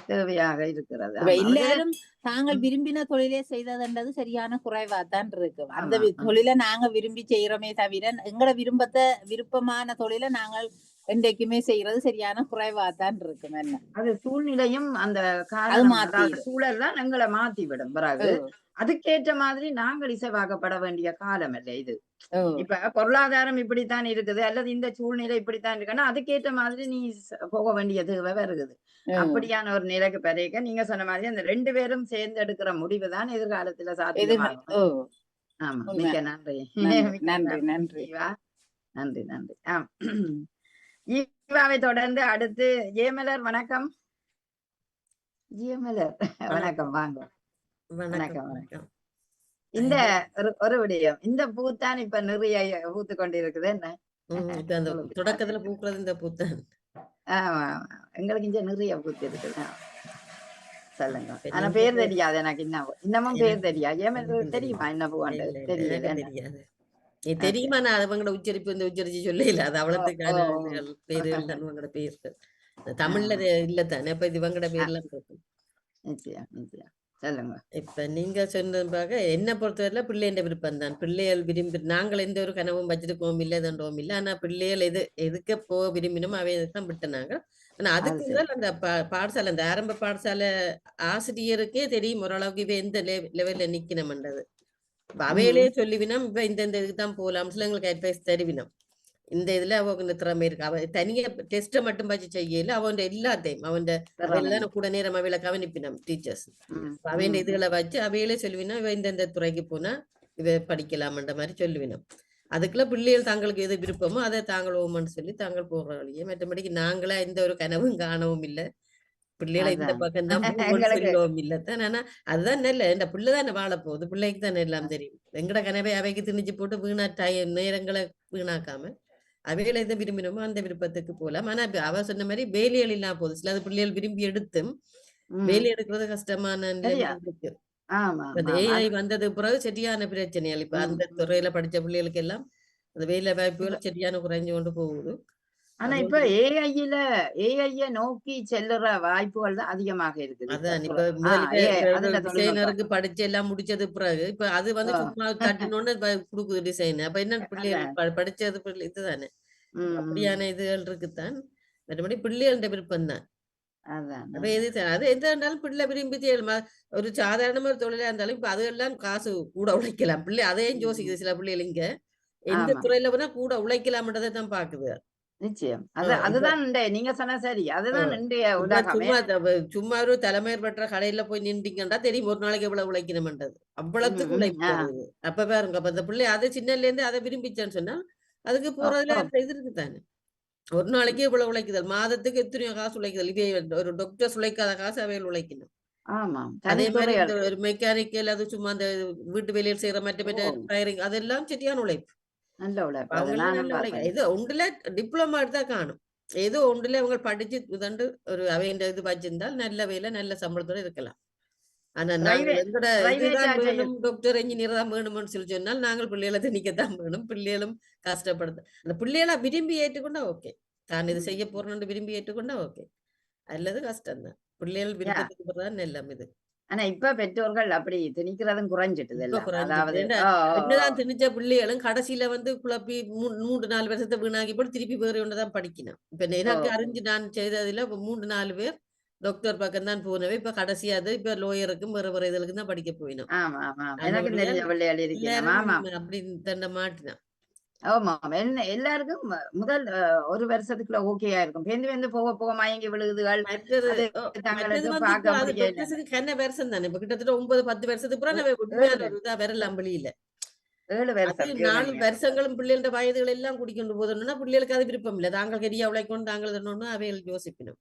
தேவையாக இருக்கிறது. எல்லாரும் தாங்கள் விரும்பின தொழிலே செய்ததுன்றது சரியான குறைவாதான் இருக்கு. அந்த தொழிலை நாங்க விரும்பி செய்யறோமே தவிர எங்கட விருப்பமான தொழிலை நாங்கள் என்றைக்குமே செய்யறது சரியான குறைவாதான் இருக்கும். என்ன அது சூழ்நிலையும் அந்த சூழல் தான் எங்களை மாத்தி விடும். பிறகு அதுக்கேற்ற மாதிரி நாங்கள் இசைவாக்கப்பட வேண்டிய காலம் இல்லை இது. இப்ப பொருளாதாரம் இப்படித்தான் இருக்குது அல்லது இந்த சூழ்நிலை இப்படித்தான் இருக்குன்னா அதுக்கேற்ற மாதிரி நீ போக வேண்டிய தேவை வருகுது. அப்படியான ஒரு நிலைக்கு பிறகு நீங்க சொன்ன மாதிரி அந்த 2 பேரும் சேர்ந்து எடுக்கிற முடிவு தான் எதிர்காலத்துல சாத்தியமாகும். ஆமா மிக்க நன்றி. நன்றி நன்றி நன்றி நன்றி. ஈவாவை தொடர்ந்து அடுத்து ஜெயமலர். வணக்கம் ஜெயமலர். வணக்கம் வாங்க. வணக்கம் வணக்கம். இந்த ஒரு விடயம் இந்த பூத்தான் இப்ப நிறைய பூத்து கொண்டிருக்குது. என்ன தொடக்கத்துல பூக்குறது இந்த பூத்தான். ஆமா எங்களுக்கு இங்க நிறைய பூத்து இருக்குது. சொல்லுங்க. ஆனா பேர் தெரியாது எனக்கு. இன்னமும் பேர் தெரியாது. ஜெயமலர் தெரியுமா என்ன பூவாண்டு? தெரியாது தெரியுமா? நான் அவங்களோட உச்சரிப்பு இந்த உச்சரிச்சு சொல்லல. அது அவ்வளவுக்கான பேர்கள் அவங்களோட பேர்கள் தமிழ்ல இல்ல தானே. இப்ப இது இவங்களோட பேர்லாம் இருக்கும். இப்ப நீங்க சொன்னதாக என்ன பொறுத்தவரையில பிள்ளைன்ற விருப்பம் தான். பிள்ளைகள் விரும்பி நாங்கள் எந்த ஒரு கனவும் வச்சிருக்கோம் இல்லை தண்டவும் இல்லை. ஆனா பிள்ளைகள் எதுக்கு போக விரும்பினோம் அவையதான் விட்டுனாங்க. ஆனா அதுக்கு முதல் அந்த பாடசாலை அந்த ஆரம்ப பாடசாலை ஆசிரியருக்கே தெரியும் ஓரளவுக்கு இவ எந்த லெவல்ல நிக்கணும்ன்றது. அவையிலே சொல்லிவினோம் இப்ப இந்த இதுக்கு தான் போகலாம் எங்களுக்கு அட்வைஸ் தருவினோம். இந்த இதுல அவங்க திறமை இருக்கு. அவ தனியா டெஸ்ட்டை மட்டும் வச்சு செய்யல, அவன் எல்லாத்தையும் அவையில கூட நேரம் அவையில கவனிப்பினம் டீச்சர்ஸ். அவையின் இதுகளை வச்சு அவையிலே சொல்லுவினா இவ இந்தந்த துறைக்கு போனா இவ படிக்கலாம்ன்ற மாதிரி சொல்லுவினோம். அதுக்குள்ள பிள்ளைகள் தங்களுக்கு எது விருப்பமோ அதை தாங்களும் சொல்லி தாங்கள் போகிற வழியே. மற்றபடிக்கு நாங்களா எந்த ஒரு கனவும் காணவும் இல்லை. பிள்ளைகளை இந்த பக்கம் தான் சொல்லவும் இல்லத்தான். ஆனா அதுதான் நல்ல இந்த பிள்ளை தானே வாழ போகுது, பிள்ளைக்கு தானே எல்லாம் தெரியும். எங்கட கனவை அவைக்கு திணிச்சு போட்டு வீணா நேரங்களை வீணாக்காம அவைகளை எதை விரும்பினோமோ அந்த விருப்பத்துக்கு போகலாம். ஆனா அவ சொன்ன மாதிரி வேலைகள் இல்லாம போகுது. சில பிள்ளைகள் விரும்பி எடுத்தும் வேலை எடுக்கிறது கஷ்டமான இருக்கு. AI வந்தது பிறகு சரியான பிரச்சனைகள். இப்ப அந்த துறையில படிச்ச பிள்ளைகளுக்கு எல்லாம் அந்த வேலை வாய்ப்புகள் சரியான குறைஞ்சு கொண்டு போகுது. ஆனா இப்ப ஏஐ நோக்கி செல்லுற வாய்ப்புகள் தான் அதிகமாக இருக்குது. அதான் இப்ப டிசைனருக்கு படிச்சு எல்லாம் முடிச்சது பிறகு இப்ப அது சும்மா தட்டினோன்னு கொடுக்குது டிசைன். அப்ப என்ன பிள்ளைகள் படிச்சது இதுதானே, அப்படியான இதுகள் இருக்குத்தான். மற்றபடி பிள்ளைகள விருப்பம் தான். அப்ப அது எது இருந்தாலும் பிள்ளை விரும்பி ஒரு சாதாரண ஒரு தொழிலா இருந்தாலும் இப்ப அதெல்லாம் காசு கூட உழைக்கலாம். பிள்ளை அதையும் யோசிக்குது சில பிள்ளைகள். இங்க எந்த துறையில போனா கூட உழைக்கலாம்ன்றதை தான் பாக்குது. நிச்சயம். அதுதான் நீங்க சொன்ன சரி. அதுதான் சும்மா ஒரு தலைமையர் பெற்ற கடையில போய் நின்றீங்கன்னா தெரியும் ஒரு நாளைக்கு எவ்வளவு உழைக்கணும்ன்றது. அவ்வளவுக்கு உழைப்பு வருது. அப்ப பாருங்க, அப்ப அந்த பிள்ளை அதை சின்னல இருந்து அதை விரும்பிச்சேன்னு சொன்னா அதுக்கு போறதுல இது இருக்குதானே. ஒரு நாளைக்கு இவ்வளவு உழைக்குதல், மாதத்துக்கு எத்தனையோ காசு உழைக்குதல். இதே ஒரு டாக்டர் உழைக்காத காசு அவையில் உழைக்கணும். அதே மாதிரி ஒரு மெக்கானிக்கல், அது சும்மா அந்த வீட்டு வேலையில் செய்யற மற்ற அதெல்லாம் சரியான உழைப்பு. ஏதோ ஒன்றுல டிப்ளமா எடுத்தா காணும், ஏதோ ஒன்றுல அவங்க படிச்சு இதண்டு ஒரு அவையின் இது வச்சிருந்தால் நல்ல வேலை நல்ல சம்பளத்தோட இருக்கலாம். ஆனா நாங்கள் எங்கட இதுதான் வேணும், டாக்டர் இன்ஜினியர் தான் வேணும்னு சொல்லி சொன்னால் நாங்கள் பிள்ளைகளை திணிக்கத்தான் வேணும். பிள்ளைகளும் கஷ்டப்படுது. அந்த பிள்ளைகளை விரும்பி ஏற்றுக்கொண்டா ஓகே, தான் இது செய்ய போறேன்னு விரும்பி ஏற்றுக்கொண்டா ஓகே. அல்லது கஷ்டம்தான். பிள்ளைகள் விருப்பத்துக்கு தான் எல்லாம் இது. ஆனா இப்ப பெற்றோர்கள் அப்படி திணிக்கிறதும் குறைஞ்சிட்டுது. என்னதான் திணிச்ச பிள்ளைகளும் கடைசியில குழப்பி 3-4 வருஷத்தை வீணாக்கி போட்டு திருப்பி வேற ஒண்ணுதான் படிக்கணும். இப்ப எனக்கு அறிஞ்சு நான் செய்ததுல 3-4 பேர் டாக்டர் பக்கம் தான் போனவே. இப்ப கடைசியாது இப்ப லோயருக்கும் வேற இதுகளுக்கும் தான் படிக்க போயிடும். அப்படி தண்ட மாட்டினான். எல்லாருக்கும் முதல் ஒரு வருஷத்துக்குள்ள ஓகேயா இருக்கும். பேந்து போக போக மயங்கி விழுகுதுகள். கண்ண வருஷம் தானே இப்ப கிட்டத்தட்ட 9-10 வருஷத்துக்கு வரலாம் வெளியில. 7 வருஷம் 4 வருஷங்களும் பிள்ளைகளோட வயதுகள் எல்லாம் குடிக்கொண்டு போதுன்னா பிள்ளைகளுக்கு அது விருப்பம் இல்லை. தாங்கள் கரியா உழைக்கணும் தாங்கள் தரணும்னு அவைகள் யோசிக்கணும்.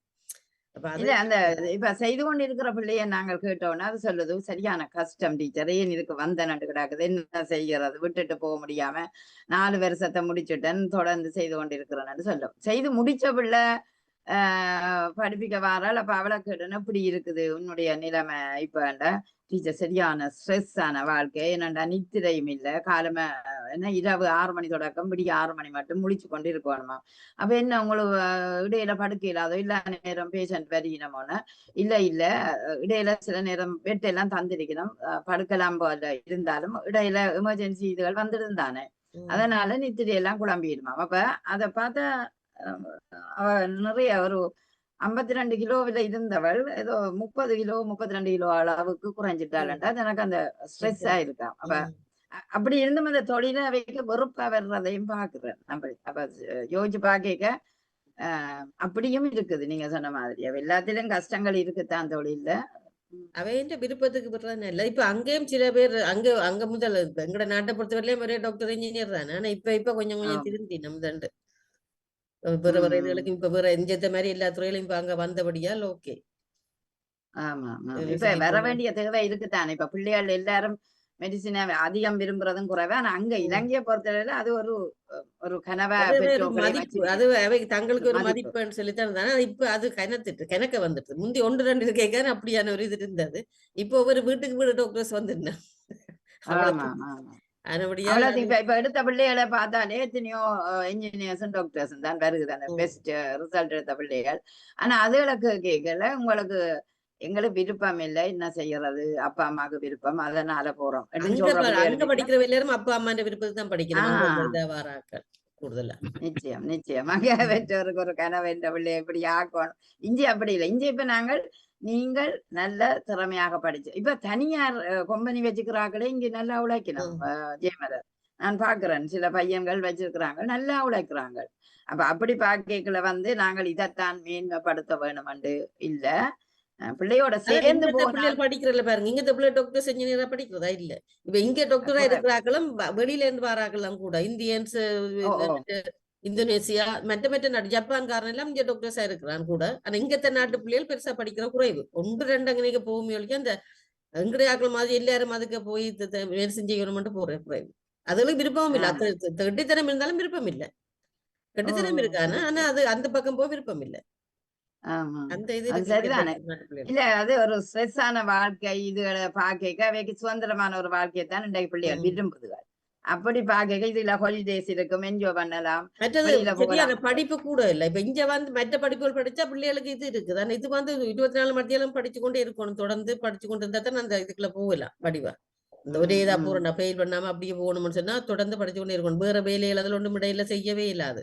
இல்ல அந்த இப்ப செய்து கொண்டு இருக்கிற பிள்ளைய நாங்கள் கேட்டோம்னா அது சொல்லுது சரியான கஷ்டம் டீச்சர், ஏன் இதுக்கு வந்த நட்டு கிடக்குது, என்ன செய்யறது, விட்டுட்டு போக முடியாம 4 வருஷத்தை முடிச்சுட்டேன் தொடர்ந்து செய்து கொண்டு இருக்கிறேன்னு சொல்லும். செய்து முடிச்ச பிள்ளை படிப்பிக்க வாரால். அப்ப அவளை கேட்டோன்னா இப்படி இருக்குது உன்னுடைய நிலைமை இப்ப டீச்சர், சரியான ஸ்ட்ரெஸ் ஆன வாழ்க்கை, என்னண்டா நித்திரையும் இல்லை, காலமே என்ன இரவு 6 மணி தொடக்கம் விடிய 6 மணி மட்டும் முழிச்சு கொண்டு இருக்கணுமா. அப்ப என்ன உங்களுக்கு இடையில படுக்க இல்லாதோ இல்ல நேரம் பேஷண்ட் வரிக்கணுமோன்னு இல்ல இடையில சில நேரம் பெட்டெல்லாம் தந்திருக்கணும், படுக்கலாம் போல இருந்தாலும் இடையில எமர்ஜென்சி இதுகள் வந்துருந்தானே, அதனால நித்திரையெல்லாம் குழம்பிடுமா. அப்ப அதை பார்த்தா அவ நிறைய ஒரு 52 கிலோவில் இருந்தவள் ஏதோ 30 கிலோ 32 கிலோ அளவுக்கு குறைஞ்சிட்டாள்டா. எனக்கு அந்த ஸ்ட்ரெஸ் ஆயிருக்கான். அப்ப அப்படி இருந்தும் அந்த தொழிலை வைக்க வெறுப்பா வர்றதையும் பாக்குறேன். அப்ப யோசிச்சு பாக்க அப்படியும் இருக்குது. நீங்க சொன்ன மாதிரி எல்லாத்திலும் கஷ்டங்கள் இருக்குத்தான் தொழில. அவையின் விருப்பத்துக்கு விடுறதுன்னு இல்லை. இப்ப அங்கேயும் சில பேர் அங்க முதல் எங்கட நாட்டை பொறுத்தவரையிலும் ஒரே டாக்டர் இன்ஜினியர் தானே. ஆனா இப்ப கொஞ்சம் திருந்தி நம்ம தண்டு வேற இதுகளுக்கு இப்ப வேற எஞ்சத்த மாதிரி எல்லா துறையிலும் இப்ப அங்க வந்தபடியால் ஓகே. ஆமா இப்ப வர வேண்டிய தேவை இருக்குத்தானே. இப்ப பிள்ளைகள் எல்லாரும் மெடிசினை அதிகம் விரும்புறதும் குறைவு. ஆனா அங்க இலங்கையை பொறுத்தவரையில அது ஒரு கனவா மதிப்பு, அது அவை தங்களுக்கு ஒரு மதிப்புன்னு சொல்லித்தான். இப்ப அது கிணக்க வந்துட்டு முந்தி 1-2 கேட்க அப்படியான ஒரு இது இருந்தது. இப்போ ஒரு வீட்டுக்கு வீடு டாக்டர்ஸ் வந்துருந்தேன். இப்ப எடுத்த பிள்ளைகளை பார்த்தாலே எத்தனையோ இன்ஜினியர்ஸும் டாக்டர்ஸும் தான் வருகுது அந்த பெஸ்ட் ரிசல்ட் எடுத்த பிள்ளைகள். ஆனா அதுகளுக்கு கேட்கல உங்களுக்கு எங்களுக்கு விருப்பம் இல்லை, என்ன செய்யறது, அப்பா அம்மாவுக்கு விருப்பம் அதனால போறோம். அங்க படிக்கிற எல்லாரும் அப்பா அம்மா விருப்பத்தை தான் படிக்கணும் கூடுதலா. நிச்சயம் அங்க பெற்றோருக்கு ஒரு கனவு என்ற பிள்ளைய இப்படி ஆக்கணும். இஞ்சி அப்படி இல்லை. இஞ்சி இப்ப நீங்கள் நல்ல திறமையாக படிச்சு இப்ப தனியார் கம்பெனி வச்சுக்கிறாங்களே இங்க நல்லா உழைக்கணும். ஜெயமலர் நான் பாக்குறேன் சில பையன்கள் வச்சிருக்கிறாங்க, நல்லா உழைக்கிறாங்க. அப்ப அப்படி பாக்கைகளை வந்து நாங்கள் இதைத்தான் மேன்மைப்படுத்த வேணுமென்று இல்ல, பிள்ளையோட சேர்ந்து போனா பிள்ளைகள் படிக்கிறதுல பாருங்க, இங்க பிள்ளை டாக்டர்ஸ் இன்ஜினியரா படிக்கிறதா இல்ல. இப்ப இங்க டாக்டரா இருக்கிறாக்களும் வெளியில இருந்து வராக்கலாம் கூட, இந்தியன்ஸ், இந்தோனேசியா, மற்ற நாடு, ஜப்பான்காரன் எல்லாம் இங்க டாக்டர்ஸா இருக்கிறான் கூட. ஆனா இங்கத்த நாட்டு பிள்ளைகள் பெருசா படிக்கிற குறைவு. 1-2 அங்கனைக்கு போகும். அந்த எங்கடையாக்கள் மாதிரி எல்லாரும் அதுக்கு போய் மெடிசன் செய்யணும்னு போற குறைவு. அதுகளுக்கு விருப்பமும் இல்ல. கெட்டித்தனம் இருந்தாலும் விருப்பம் இல்ல. கெட்டித்தனம் இருக்கானா, ஆனா அது அந்த பக்கம் போய் விருப்பம் இல்ல. அந்த இது சரிதானே. இல்ல, அது ஒரு ஸ்ட்ரெஸ்ஸான வாழ்க்கை. இதுகளை பாக்க அவைக்கு சுதந்திரமான ஒரு வாழ்க்கையை தான் இன்றைக்கு பிள்ளைகள் விரும்புதுகள். அப்படி பாக்க இதுல ஹாலிடேஸ் இருக்கும், என்ஜாய் பண்ணலாம். மற்றது படிப்பு கூட இல்ல. இப்ப இங்க வந்து மற்ற படிப்புகள் படிச்சா பிள்ளைகளுக்கு இது இருக்குது. ஆனா இது வந்து 24 மத்தியாலும் படிச்சு கொண்டே இருக்கணும். தொடர்ந்து படிச்சு கொண்டு இருந்தா தான் அந்த இதுக்குள்ள போகலாம் வடிவா. இந்த ஒரே இதா போறோம்டா ஃபெயில் பண்ணாம அப்படியே போகணும்னு சொன்னா தொடர்ந்து படிச்சு கொண்டே இருக்கணும். வேற வேலைகள் அதில் ஒன்றும் இடையில செய்யவே இல்லாது.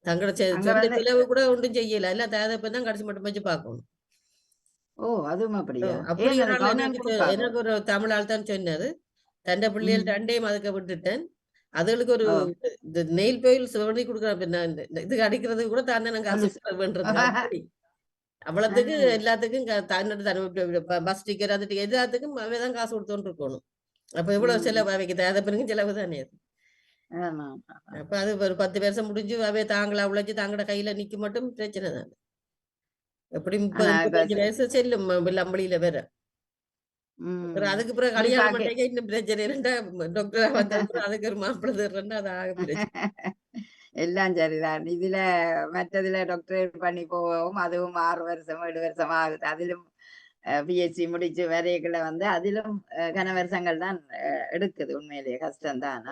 தங்களோட சொந்த செலவு கூட ஒன்றும் செய்யல. எல்லாம் தேவைப்பதான் கடைசி மட்டும் வச்சு பார்க்கணும். அதுவும் அப்படியா? எனக்கு ஒரு தமிழ் ஆள் தான் சொன்னது, தண்டை பிள்ளைகள் 2 அதுக்கு விட்டுட்டேன். அதுகளுக்கு ஒரு நெயில் பெயில் சொல்லி கொடுக்குறேன், இதுக்கு அடிக்கிறது கூட தானே நாங்க காசு வேண்டது. அவ்வளவுக்கு எல்லாத்துக்கும் பஸ் டிக்கெட் அது எல்லாத்துக்கும் அவைதான் காசு கொடுத்தோன்னு இருக்கணும். அப்ப எவ்வளவு செலவு அவைக்கு தேவை பிறகு செலவு தானே அது. அப்ப அது ஒரு 10 வருஷம் முடிஞ்சு அவை தாங்களா உழைச்சு தாங்களோட கையில நிக்க மட்டும் பிரச்சனை தானே. எப்படி 30-35 வயசு செல்லும் அம்பளியில வேற. அதுக்கு பிறகு கல்யாணம் பண்ணி இன்னும் பிரச்சனை இல்லைண்டா, டாக்டரா வந்த அதுக்கு ஒரு மாப்பிள்ளை தர்றேன்னா அது ஆக பிரச்சனை. எல்லாம் சரிதான். இதுல மற்றதுல டாக்டரேட் பண்ணி போவோம், அதுவும் 6 வருஷம் 7 வருஷம் ஆகுது. அதிலும் பிஹெச்டி முடிச்சு வரைகளை வந்து அதிலும் கன வருஷங்கள் தான் எடுக்குது. உண்மையிலேயே கஷ்டம்தான்.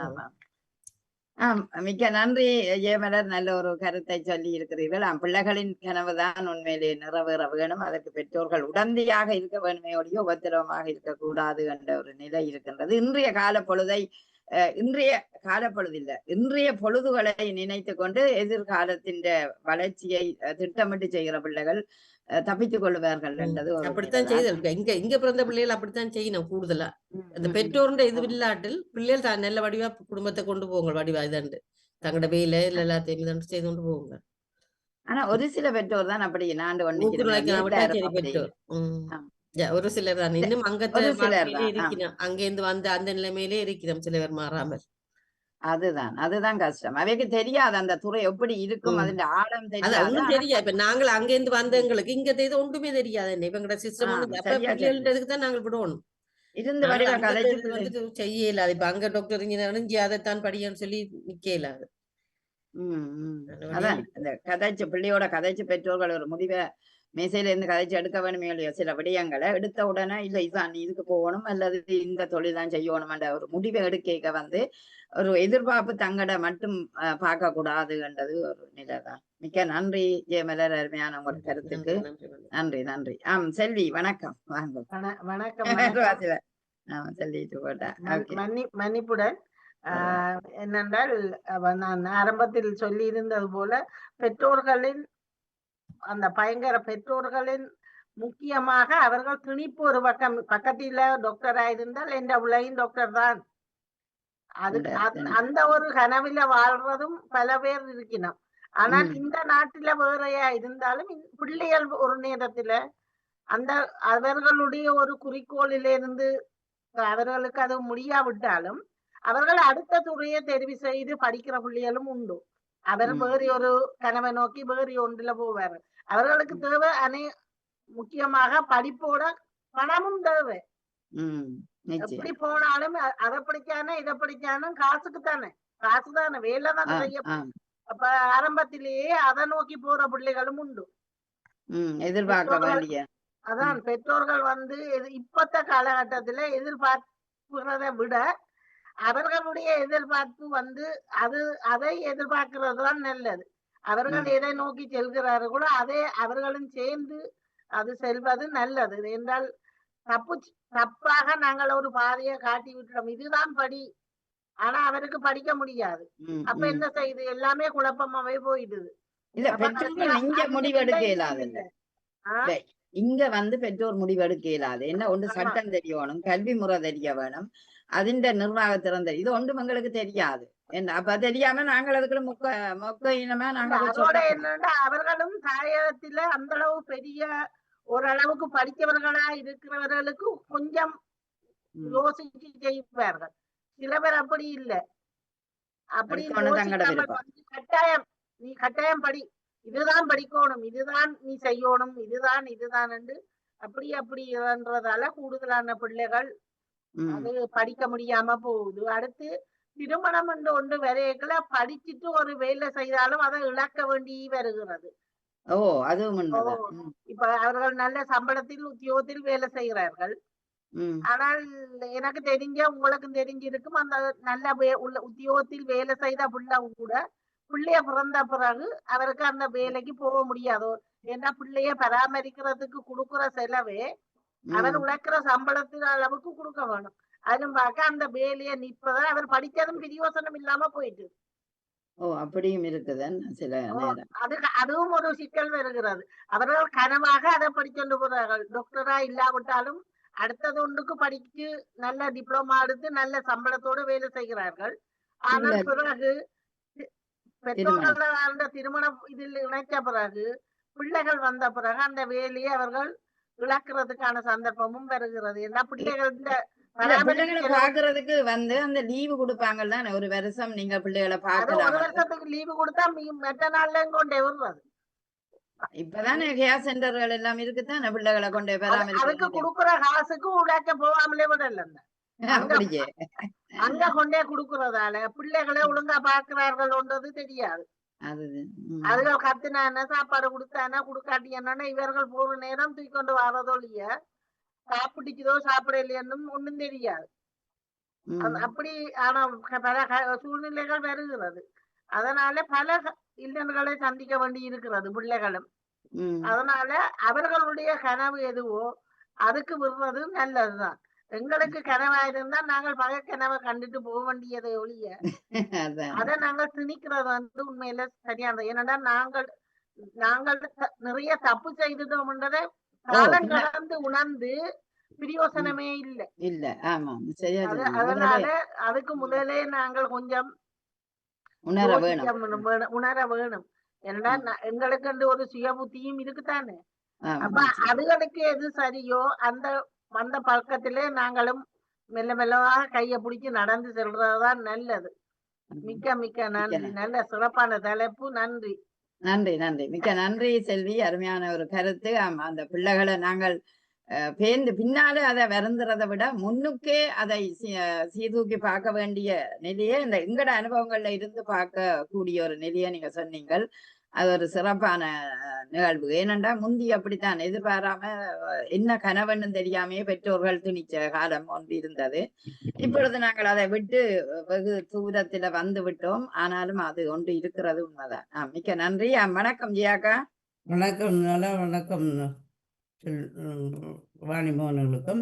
மிக்க நன்றி ஜெயமலர், நல்ல ஒரு கருத்தை சொல்லி இருக்கிறீர்கள். பிள்ளைகளின் கனவுதான் உண்மையிலே நிறைவேற வேணும். அதற்கு பெற்றோர்கள் உடந்தையாக இருக்க வேணுமே ஒழிய உபத்திரவமாக இருக்கக்கூடாது என்ற ஒரு நிலை இருக்கின்றது. இன்றைய பொழுதுகளை நினைத்து கொண்டு எதிர்காலத்தின் வளர்ச்சியை திட்டமிட்டு செய்கிற பிள்ளைகள் தப்பித்துக் கொள்வார்கள் என்றது அப்படித்தான் செய்தல். இங்க பிறந்த பிள்ளைகள் அப்படித்தான் செய்யணும். கூடுதலா அந்த பெற்றோருடைய இது இல்லாட்டில் பிள்ளைகள் தான் நல்ல வடிவா குடும்பத்தை கொண்டு போங்க, வடிவா இதாண்டு தங்களோட வேலை எல்லாத்தையும் செய்து கொண்டு போங்க. ஆனா ஒரு சில பெற்றோர் தான் அப்படி பெற்றோர் ஒரு சிலர் தான் இன்னும் இருக்கணும். அங்கிருந்து வந்து அந்த நிலைமையிலே இருக்கிறோம், சில பேர் மாறாமல். அதுதான் கஷ்டம். அவைக்கு தெரியாது அந்த துறை எப்படி இருக்கும், அதன் ஆழம் தெரியாது. இப்ப நாங்கள் அங்கிருந்து வந்த எங்களுக்கு இங்க இது ஒன்றுமே தெரியாது. இவங்களோட சிஸ்டம் தான் நாங்கள் விடுவோம் இருந்து வந்துட்டு செய்ய இல்லாது. இப்ப அங்க டாக்டர் இங்க அதைத்தான் படிக்கணும்னு சொல்லி நிக்க இல்லாது. அதான் இந்த கதைச்சு பிள்ளையோட கதைச்சு பெற்றோர்கள் ஒரு முடிவை மேசையில இருந்து கதைச்சு எடுக்க வேணுமே இல்லையோ, சில விடயங்களை எடுத்த உடனே இல்ல இதுதான் நீ இதுக்கு போகணும் அல்லது இந்த தொழில் தான் செய்யணும் என்ற ஒரு முடிவை எடுக்க வந்து ஒரு எதிர்பார்ப்பு தங்கட மட்டும் பார்க்க கூடாதுன்றது ஒரு நிலைதான். மிக்க நன்றி ஜெயமலர், அருமையான உங்களோட கருத்துக்கு நன்றி. செல்வி வணக்கம். வாங்க. வணக்கம். சொல்லிட்டு போட்டேன் மன்னிப்புடன். என்னென்றால் நான் ஆரம்பத்தில் சொல்லி இருந்தது போல பெற்றோர்களின் அந்த பயங்கர பெற்றோர்களின் முக்கியமாக அவர்கள் திணிப்பு ஒரு பக்கத்தில டாக்டரா இருந்தால் எந்த பிள்ளையும் டாக்டர் தான். அந்த ஒரு கனவில வாழ்றதும் பல பேர் இருக்கணும். ஆனால் இந்த நாட்டில வேறையா இருந்தாலும் பிள்ளைகள் ஒரு நேரத்துல அந்த அவர்களுடைய ஒரு குறிக்கோளிலிருந்து அவர்களுக்கு அது முடியாவிட்டாலும் அவர்கள் அடுத்த துறையை தெரிவு செய்து படிக்கிற பிள்ளைகளும் உண்டு. அவர் வேறு ஒரு கனவை நோக்கி வேறு ஒன்றுல போவார். அவர்களுக்கு தேவை முக்கியமாக படிப்போட பணமும் தேவை. எப்படி போனாலும் அதை படிச்சானே இதை படிச்சானும் காசுக்கு தானே, காசு தானே, வேலை தானே செய்ய. அப்ப ஆரம்பத்திலேயே அதை நோக்கி போற பிள்ளைகளும் உண்டு. எதிர்பார்க்க வேண்டிய அதான் பெற்றோர்கள் வந்து இப்பத்த காலகட்டத்துல எதிர்பார்க்கிறத விட அவர்களுடைய எதிர்பார்ப்பு வந்து அதை எதிர்பார்க்கிறதுதான் நல்லது. அவர்கள் எதை நோக்கி செல்கிறார்களோ அதை அவர்களும் சேர்ந்து அது செல்வது நல்லது. என்றால் தப்பாக நாங்கள் ஒரு பாதையை காட்டி விட்டுறோம், இதுதான் படி, ஆனா அவருக்கு படிக்க முடியாது. அப்ப என்ன செய்யுது, எல்லாமே குழப்பமாவே போயிடுது. இல்ல பெற்றோர்கள் இங்க முடிவெடுக்க இயலாது. இங்க வந்து பெற்றோர் முடிவெடுக்க இயலாது. என்ன ஒன்று ஆமா சட்டம் தெரியணும், கல்வி முறை தெரிய வேணும், அதிண்ட நிர்வாகத்திறன் இது ஒன்றும் எங்களுக்கு தெரியாது. என்ன அப்ப தெரியாம நாங்கள் அதுக்குள்ள மொக்க இனமா இல்ல நாங்க போய் அதோட சொல்லக்கூடாது. என்னன்னா அவர்களும் தாயகத்தில அந்த அளவு பெரிய ஓரளவுக்கு படித்தவர்களா இருக்கிறவர்களுக்கு கொஞ்சம் யோசிச்சு செய்வார்கள். சில பேர் அப்படி இல்லை. அப்படின்னு எடுத்தோன்னு தங்கட யோசிக்காமல் விருப்பம். வந்து நீ கட்டாயம் படி, இதுதான் படிக்கணும், இதுதான் நீ செய்யணும், இதுதான் என்று அப்படின்றதால கூடுதலான பிள்ளைகள் அது படிக்க முடியாம போகுது. அடுத்து திருமணம் என்று ஒன்று வரையக்குள்ள படிச்சுட்டு ஒரு வேலை செய்தாலும் அதை இழக்க வேண்டி வருகிறது. ஓ அதுவும் உண்மைதான். இப்ப அவர்கள் நல்ல சம்பளத்தில் உத்தியோகத்தில் வேலை செய்கிறார்கள். ஆனால் எனக்கு தெரிஞ்ச உங்களுக்கும் தெரிஞ்சிருக்கும் அந்த நல்ல உள்ள உத்தியோகத்தில் வேலை செய்த பிள்ளை கூட பிள்ளைய பிறந்த பிறகு அவருக்கு அந்த வேலைக்கு போக முடியாது. ஏன்னா பிள்ளைய பராமரிக்கிறதுக்கு கொடுக்குற செலவே அவர் உழைக்கிற சம்பளத்தின் அளவுக்கு கொடுக்க வேணும். அதுவும் பார்க்க அந்த வேலையை நிற்பத அவர் படித்ததும் பிரியோசனம் இல்லாம போயிட்டு. ஓ அப்படியும் இருக்குதுன்னு சில நேரம். அதுவும் ஒரு சிக்கல் வருகிறது. அவர்கள் கனவாக அதை படிச்சுட்டு போறார்கள். டாக்டரா இல்லாவிட்டாலும் அடுத்தது ஒன்றுக்கு படிச்சு நல்ல டிப்ளமா எடுத்து நல்ல சம்பளத்தோடு வேலை செய்கிறார்கள். ஆனால் பிறகு பெற்றோர்கள் அந்த திருமணம் இதில் இணைச்ச பிறகு பிள்ளைகள் வந்த பிறகு அந்த வேலையை அவர்கள் இழக்கிறதுக்கான சந்தர்ப்பமும் வருகிறது. ஏன்னா பிள்ளைகளை பாக்குறதுக்கு வந்து அந்த லீவு கொடுப்பாங்கல்ல ஒரு வருஷம் நீங்க பிள்ளைகளை பார்க்கலாம். ஒரு வருஷத்துக்கு லீவு கொடுத்தா மற்ற நாள்ல கொண்டே வருவது. இப்பதானே கேர் சென்டர்கள் எல்லாம் இருக்குதானே பிள்ளைகளை கொண்டே அதுக்கு கொடுக்குற காசுக்கு உழைக்க போகாமலே விடல. அப்படியே அங்க கொண்டே குடுக்கறதால பிள்ளைகளை ஒழுங்கா பாக்குறார்கள்ன்றது தெரியாது. அதுகள் கத்துனா சாப்பாடு கொடுத்தானா கொடுக்காட்டி என்னன்னா இவர்கள் போற நேரம் தூக்கி கொண்டு வரதோழிய சாப்பிட்டுச்சதோ சாப்பிட இல்லையன்னும் ஒண்ணும் தெரியாது. அப்படி ஆனா பல சூழ்நிலைகள் வருகிறது. அதனால பல இல்லங்களை சந்திக்க வேண்டி இருக்கிறது பிள்ளைகளும். அதனால அவர்களுடைய கனவு எதுவோ அதுக்கு விடுறது நல்லதுதான். எங்களுக்கு கனவா இருந்தா நாங்கள் பகை கனவை கண்டுட்டு போக வேண்டியதை ஒழிய அதை நாங்கள் திணிக்கிறது வந்து உண்மையில சரியானது. ஏன்னா நாங்கள் நிறைய தப்பு செய்துட்டோம்ன்றதை காலம் கடந்து உணர்ந்து பிரியோசனமே இல்லை. அதனால அதுக்கு முதலே நாங்கள் கொஞ்சம் உணர வேணும். ஏன்னா எங்களுக்கு ஒரு சுய புத்தியும் இருக்குதானே. அப்ப அதுகளுக்கு எது சரியோ அந்த பழக்கத்திலே நாங்களும் மெல்ல மெல்லவாக கையை பிடிச்சி நடந்து செல்றதுதான் நல்லது. மிக்க நன்றி. நல்ல சிறப்பான தலைப்பு. நன்றி நன்றி நன்றி மிக்க நன்றி செல்வி. அருமையான ஒரு கருத்து. அந்த பிள்ளைகளை நாங்கள் பேர்ந்து பின்னாலே அதை வருந்துறதை விட முன்னுக்கே அதை சீதூக்கி பார்க்க வேண்டிய நிலையை இந்த எங்கட அனுபவங்கள்ல இருந்து பார்க்க கூடிய ஒரு நிலையை நீங்க சொன்னீங்கள். அது ஒரு சிறப்பான நிகழ்வு. ஏனென்றா முந்தி அப்படித்தான் எதிர்பாராம என்ன கனவுன்னு தெரியாமையே பெற்றோர்கள் திணிச்ச காலம் ஒன்று இருந்தது. இப்பொழுது நாங்கள் அதை விட்டு வெகு தூரத்துல வந்து விட்டோம். ஆனாலும் அது ஒன்று இருக்கிறது உண்மைதான். மிக்க நன்றி. வணக்கம் ஜியாக்கா. வணக்கம். வணக்கம் வாணிமோகன்களுக்கும்.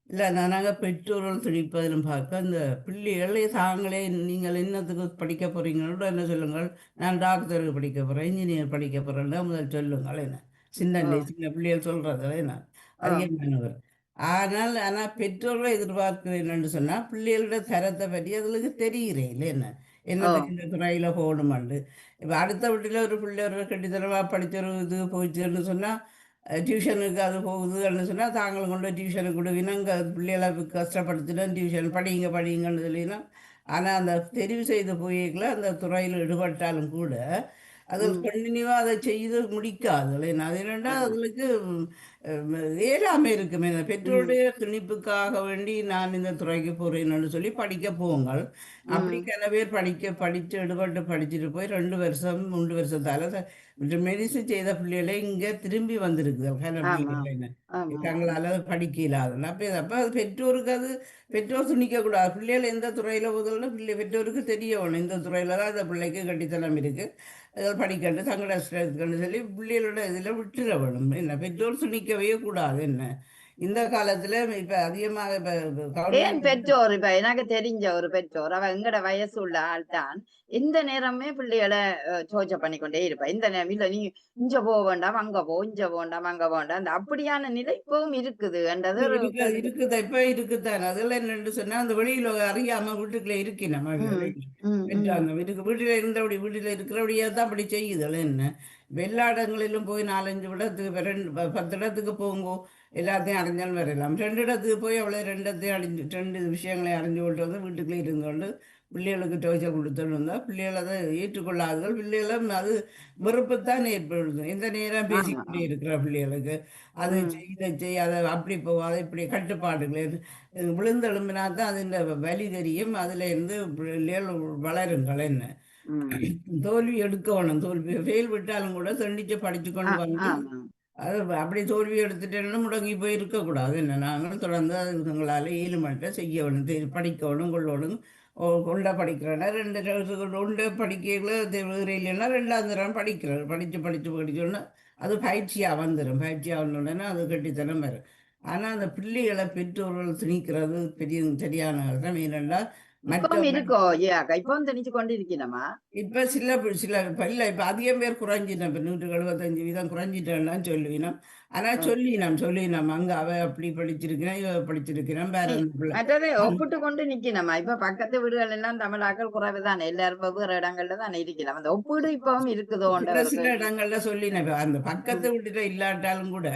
இல்லை நாங்கள் பெற்றோர்கள் திணிப்பதிலும் பார்க்க அந்த பிள்ளைகளை தாங்களே நீங்கள் என்னத்துக்கு படிக்க போகிறீங்களோ என்ன சொல்லுங்கள், நான் டாக்டருக்கு படிக்க போகிறேன், இன்ஜினியர் படிக்க போகிறேன்னா முதல் சொல்லுங்கள். என்ன சின்ன பிள்ளைகள் சொல்கிறது என்ன அதிகமானவர். ஆனால் பெற்றோர்களை எதிர்பார்க்கிறேன் என்னன்னு சொன்னால் பிள்ளைகளோட தரத்தை பற்றி அதுக்கு தெரிகிறேன் இல்லை என்ன என்னத்துக்கு இந்த துறையில் போகணுமாண்டு. இப்போ அடுத்த வீட்டில் ஒரு பிள்ளை ஒரு கட்டித்தனமாக படித்த ஒரு இது போச்சுன்னு சொன்னால் டியூஷனுக்கு அது போகுதுன்னு சொன்னால் தாங்களும் கொண்டு டியூஷனுக்கு கொடுவினா அங்கே பிள்ளைகளை கஷ்டப்படுத்தினா டியூஷன் படிங்கன்னு சொல்லினா. ஆனால் அந்த தெரிவு செய்து போய்களை அந்த துறையில் ஈடுபட்டாலும் கூட அது கண்டினியூவாக அதை செய்து முடிக்காது. அது என்னென்னா அதுக்கு ஏழாமை இருக்குமே. பெற்றோருடைய திணிப்புக்காக வேண்டி நான் இந்த துறைக்கு போகிறேன்னு சொல்லி படிக்க போங்கள். அப்படி சில பேர் படித்து ஈடுபட்டு படிச்சுட்டு போய் 2 வருஷம் 3 வருஷத்தால மெடிசன் செய்த பிள்ளைகளை இங்கே திரும்பி வந்திருக்குது. தங்களால் படிக்க இல்லாத அப்போ அது பெற்றோருக்கு அது பெற்றோர் துணிக்கக்கூடாது. பிள்ளைகள் எந்த துறையில் போதும்னா பெற்றோருக்கு தெரிய வேணும் இந்த துறையில் தான் அந்த பிள்ளைக்கு கட்டித்தனம் இருக்குது, அதில் படிக்கண்டு தங்களோட சொல்லி பிள்ளைகளோட இதில் விட்டுற வேணும். என்ன பெற்றோர் துணிக்கவே கூடாது. என்ன இந்த காலத்துல இப்ப அதிகமாக இப்ப ஏன் கவர்மெண்ட் பெற்றோர் இப்ப எனக்கு தெரிஞ்ச ஒரு பெற்றோர் அவ எங்கட வயசு உள்ள ஆள் தான் இந்த நேரமே பிள்ளைகளை சோச்ச பண்ணிக்கொண்டே இருப்பா. இந்த நேரம் இல்ல நீ இங்க போக வேண்டாம் அங்க போ, இங்க போண்டாம் அங்க போண்டாம், அந்த அப்படியான நிலை இப்பவும் இருக்குது என்றது ஒரு கேள்வி. இருக்குதா இப்ப இருக்குதான். அதெல்லாம் என்னன்னு சொன்னா அந்த வெளியில அறியாம வீட்டுக்குள்ள இருக்கி நம்ம பெற்றாங்க வீட்டுல இருந்தபடி வீட்டுல இருக்கிறபடியா தான் அப்படி செய்யுதல் என்ன. இப்ப எல்லா இடங்களிலும் போய் 4-5 இடத்துக்கு 10 இடத்துக்கு போங்கோ எல்லாத்தையும் அறிஞ்சாலும் வரலாம். 2 இடத்துக்கு போய் அவ்வளோ 2 இடத்தையும் அறிஞ்சு 2 விஷயங்களை அறிஞ்சு கொண்டு வந்து வீட்டுக்குள்ளே இருந்து கொண்டு பிள்ளைகளுக்கு துவைச்ச கொடுத்துட்டு இருந்தால் பிள்ளைகள் அதை ஏற்றுக்கொள்ளாதீர்கள். பிள்ளைகளும் அது வெறுப்புத்தான் ஏற்படுது. எந்த நேரம் பேசிக்கிட்டே இருக்கிற பிள்ளைகளுக்கு அது இதை செய் அதை அப்படி போகாத இப்படி கட்டுப்பாடுகள் விழுந்தெலும்பினா தான் அது வலி தெரியும். அதுல இருந்து பிள்ளைகள் வளருங்கள் என்ன. தோல்வி எடுக்கணும். தோல்வி ஃபெயில் விட்டாலும் கூட தண்டிச்சு படிச்சு கொண்டு வந்து அது அப்படி தோல்வி எடுத்துட்டேன்னா முடங்கி போய் இருக்கக்கூடாது என்ன. நாங்கள் தொடர்ந்து அதுங்களால ஈடுமட்ட செய்ய வேணும், படிக்கணும் கொள்ளணும். கொண்ட படிக்கிறேன்னா 2 ஒன்று படிக்கல இல்லைன்னா 2ஆம் தரம் படிக்கிறது படிச்சோன்னா அது பயிற்சியாக வந்துடும். பயிற்சியாக வந்தோடனே அது கட்டித்தனம் வரும். ஆனால் அந்த பிள்ளைகளை பெற்றோர்கள் திணிக்கிறது பெரிய சரியான ஏனென்றால் இப்பவும் இருக்கோ இப்பவும் திணிச்சு கொண்டு இருக்கணுமா? இப்ப சில இப்ப இல்ல இப்ப அதிகம் பேர் குறைஞ்சிட்டோம். இப்ப 175% குறைஞ்சிட்டேன்னா சொல்லுவினோம். ஆனா சொல்லினோம் அங்க அவ அப்படி படிச்சிருக்கிறேன் இவ படிச்சிருக்கிறேன் வேற மற்றதை ஒப்பிட்டு கொண்டு நிக்கணுமா? இப்ப பக்கத்து வீடுகள் எல்லாம் தமிழாக்கள் குறைவுதானே, எல்லாரும் வெவ்வேறு இடங்கள்ல தானே இருக்கலாம். அந்த ஒப்பீடு இப்பவும் இருக்குதோ? சில இடங்கள்ல சொல்லினேன். அந்த பக்கத்து வீட்டுல இல்லாட்டாலும் கூட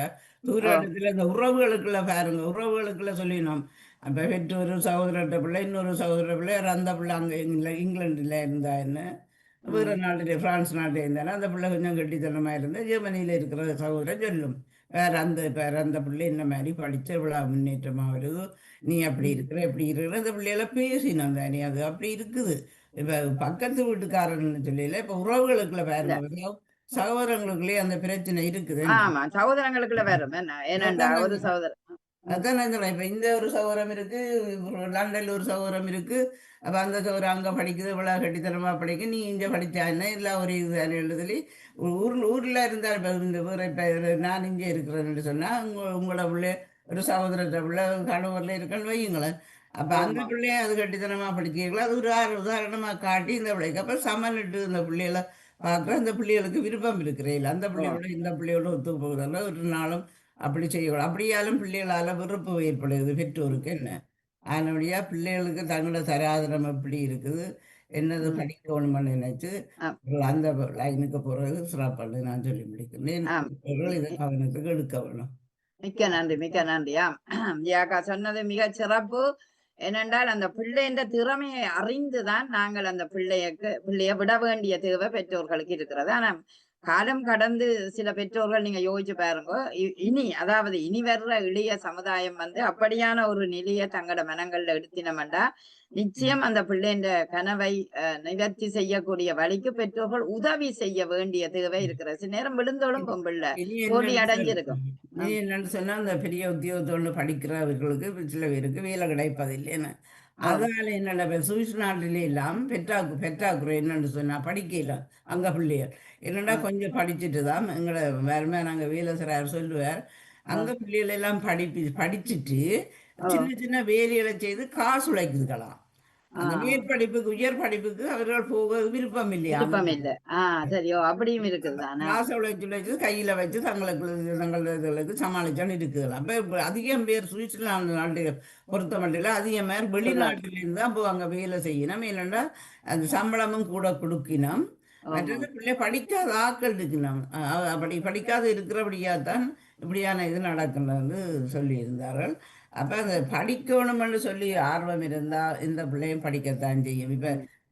தூர இடத்துல இந்த உறவுகளுக்குள்ள பாருங்க, உறவுகளுக்குள்ள சொல்லினோம். அப்போ பெற்றொரு சகோதரட்ட பிள்ளை இன்னொரு சகோதர பிள்ளை அந்த பிள்ளை அங்கே இங்கிலாண்டில் இருந்தா என்ன, வேறு நாட்டில் பிரான்ஸ் நாட்டில் இருந்தாலும் அந்த பிள்ளை கொஞ்சம் கட்டித்தனமாக இருந்தால் ஜெர்மனியில் இருக்கிற சகோதரன் சொல்லும் வேற அந்த பிள்ளை இந்த மாதிரி படித்த இவ்வளோ முன்னேற்றமாக வருது, நீ அப்படி இருக்கிற எப்படி இருக்கிற அந்த பிள்ளைகளை பேசினோம் தானே. அது அப்படி இருக்குது. இப்போ பக்கத்து வீட்டுக்காரன்னு சொல்லல, இப்போ உறவுகளுக்குள்ள பாருங்க சகோதரங்களுக்குள்ளே அந்த பிரச்சனை இருக்குது. ஆமா சகோதரங்களுக்குள்ள வரும் என்ன, ஏனண்டா ஒரு சகோதரன் அதான் நான் சொல்றேன். இப்ப இந்த ஒரு சகோதரம் இருக்கு, லண்டன்ல ஒரு சகோதரம் இருக்கு. அப்ப அந்த சகோதரம் அங்க படிக்குது, இவ்வளவு கட்டித்தனமா படிக்க, நீ இங்க படிச்சா என்ன எல்லாம் ஒரு இதுதானே எழுதலி ஊர்ல இருந்தா இப்ப இந்த இப்ப நான் இங்கே இருக்கிறேன்னு சொன்னா உங்களோட பிள்ளை ஒரு சகோதரத்தை பிள்ளை கணவர்ல இருக்கன்னு வையுங்களேன். அப்ப அந்த பிள்ளைய அது கட்டித்தனமா படிக்கிறீங்களா, அது ஒரு உதாரணமா காட்டி இந்த பிள்ளைக்கு அப்ப சமன்ட்டு இந்த பிள்ளைகளை பார்க்குற அந்த பிள்ளைகளுக்கு விருப்பம் இருக்கிறேன். அந்த பிள்ளையோட இந்த பிள்ளையோட ஒத்து போகுதல்ல ஒரு நாளும் அப்படி செய்யக்கூடாது. அப்படியாலும் பிள்ளைகளால் வெறுப்பு ஏற்படுகிறது பெற்றோருக்கு என்ன. அதனுடைய பிள்ளைகளுக்கு தங்களோட தராதரம் எப்படி இருக்குது என்னது படிக்கணும்னு நினைச்சு அந்த லைனுக்கு போறது சிறப்பாடு நான் சொல்லி முடிக்கிறேன். இதை கவனத்துக்கு எடுக்க வேணும். மிக்க நன்றி மிக்க நன்றியா ஜியாக்கா சொன்னது மிக சிறப்பு. ஏனென்றால் அந்த பிள்ளைன்ற திறமையை அறிந்துதான் நாங்கள் அந்த பிள்ளைய விட வேண்டிய தேவை பெற்றோர்களுக்கு இருக்கிறது. ஆனா காலம் கடந்து சில பெற்றோர்கள் நீங்க யோசிச்சு பாருங்க, அதாவது இனி வர்ற இளைய சமுதாயம் அப்படியான ஒரு நிலையை தங்களோட மனங்கள்ல எடுத்தினோம்டா நிச்சயம் அந்த பிள்ளைன்ற கனவை நிவர்த்தி செய்யக்கூடிய வழிக்கு பெற்றோர்கள் உதவி செய்ய வேண்டிய தேவை இருக்கிறது. சில நேரம் விழுந்தோடும் பொம்பிள்ள தோல்வி அடைஞ்சிருக்கும். என்னன்னு சொன்னா அந்த பெரிய உத்தியோகத்தோடு படிக்கிறவர்களுக்கு சில பேருக்கு வேலை கிடைப்பதில்லைன்னு. அதனால என்னென்ன சுவிஸ் நாட்டிலே எல்லாம் பெற்றாக்குறை என்னன்னு சொன்னா படிக்கல அங்க பிள்ளைகள் என்னடா கொஞ்சம் படிச்சுட்டு தான் எங்களை வேறுமே நாங்கள் வேலை செய்கிறார் சொல்லுவார். அங்க பிள்ளைகள் எல்லாம் படிச்சுட்டு சின்ன சின்ன வேலைகளை செய்து காசு உழைக்குதுக்கலாம். அந்த மேற்படிப்புக்கு உயர் படிப்புக்கு அவர்கள் போக விருப்பம் இல்லையா? சரியோ அப்படியும் இருக்குது. காசு உழைச்சு கையில வச்சு தங்களுக்கு சமாளிச்சான்னு இருக்குதுலாம். அப்ப அதிகம் பேர் சுவிட்சர்லாந்து நாட்டு பொறுத்த மட்டும் அதிகம் பேர் வெளிநாட்டில இருந்து தான் அங்க வேலை செய்யணும். இல்லைன்னா அந்த சம்பளமும் கூட கொடுக்கணும். மற்றது பிள்ளை படிக்காத ஆக்கள் இருக்கணும். அப்படி படிக்காத இருக்கிறபடியாத்தான் இப்படியான இது நடக்குன்னு சொல்லி இருந்தார்கள். அப்ப அந்த படிக்கணும்னு சொல்லி ஆர்வம் இருந்தா இந்த பிள்ளையும் படிக்கத்தான் செய்யும். இப்ப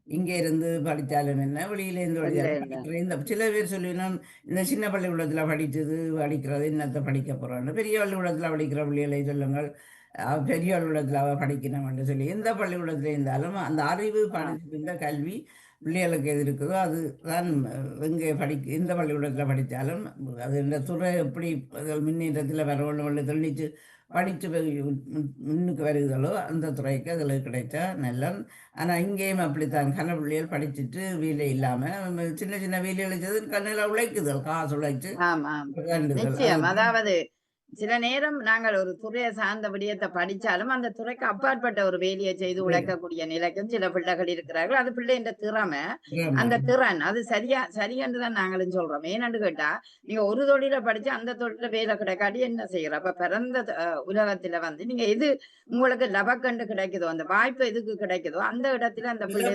இங்க இருந்து படித்தாலும் என்ன வெளியில இருந்து படிக்கிற இந்த சில பேர் சொல்லினோம் இந்த சின்ன பள்ளிக்கூடத்துல படிக்கிறது என்னத்தை படிக்க போறோம்னு. பெரிய பள்ளிக்கூடத்துல படிக்கிற பிள்ளைகளை சொல்லுங்கள், பெரிய பள்ளிக்கூடத்துல படிக்கணும்னு சொல்லி எந்த பள்ளிக்கூடத்துல இருந்தாலும் அந்த அறிவு இந்த கல்வி பிள்ளைகளுக்கு எது இருக்குதோ அதுதான் எங்கே எந்த பள்ளிக்கூடத்தில் படித்தாலும் அது இந்த துறை எப்படி முன்னேற்றத்தில் வரணும் தெளிச்சு படித்து முன்னுக்கு வருகிறதோ அந்த துறைக்கு அதில் கிடைச்சா நல்ல. ஆனால் இங்கேயும் அப்படித்தான் கன பிள்ளைகள் படிச்சுட்டு வேலை இல்லாமல் சின்ன சின்ன வேலைகளை செய்து கண்ணில் உழைக்குதல் காசு உழைச்சு. அதாவது சில நேரம் நாங்கள் ஒரு துறையை சார்ந்த விடயத்தை படிச்சாலும் அந்த துறைக்கு அப்பாற்பட்ட ஒரு வேலையை செய்து உழைக்கக்கூடிய நிலைக்கும் சில பிள்ளைகள் இருக்கிறார்கள். அது பிள்ளைன்ற திறமை, அந்த திறன் அது சரி என்றுதான் நாங்களும் சொல்றோம். ஏன்னு கேட்டா நீங்க ஒரு தொழில படிச்சு அந்த தொழில வேலை கிடைக்காட்டி என்ன செய்யற? அப்ப பிறந்த உலகத்துல வந்து நீங்க எது உங்களுக்கு லபக்கண்டு கிடைக்குதோ, அந்த வாய்ப்பு எதுக்கு கிடைக்குதோ அந்த இடத்துல அந்த பிள்ளை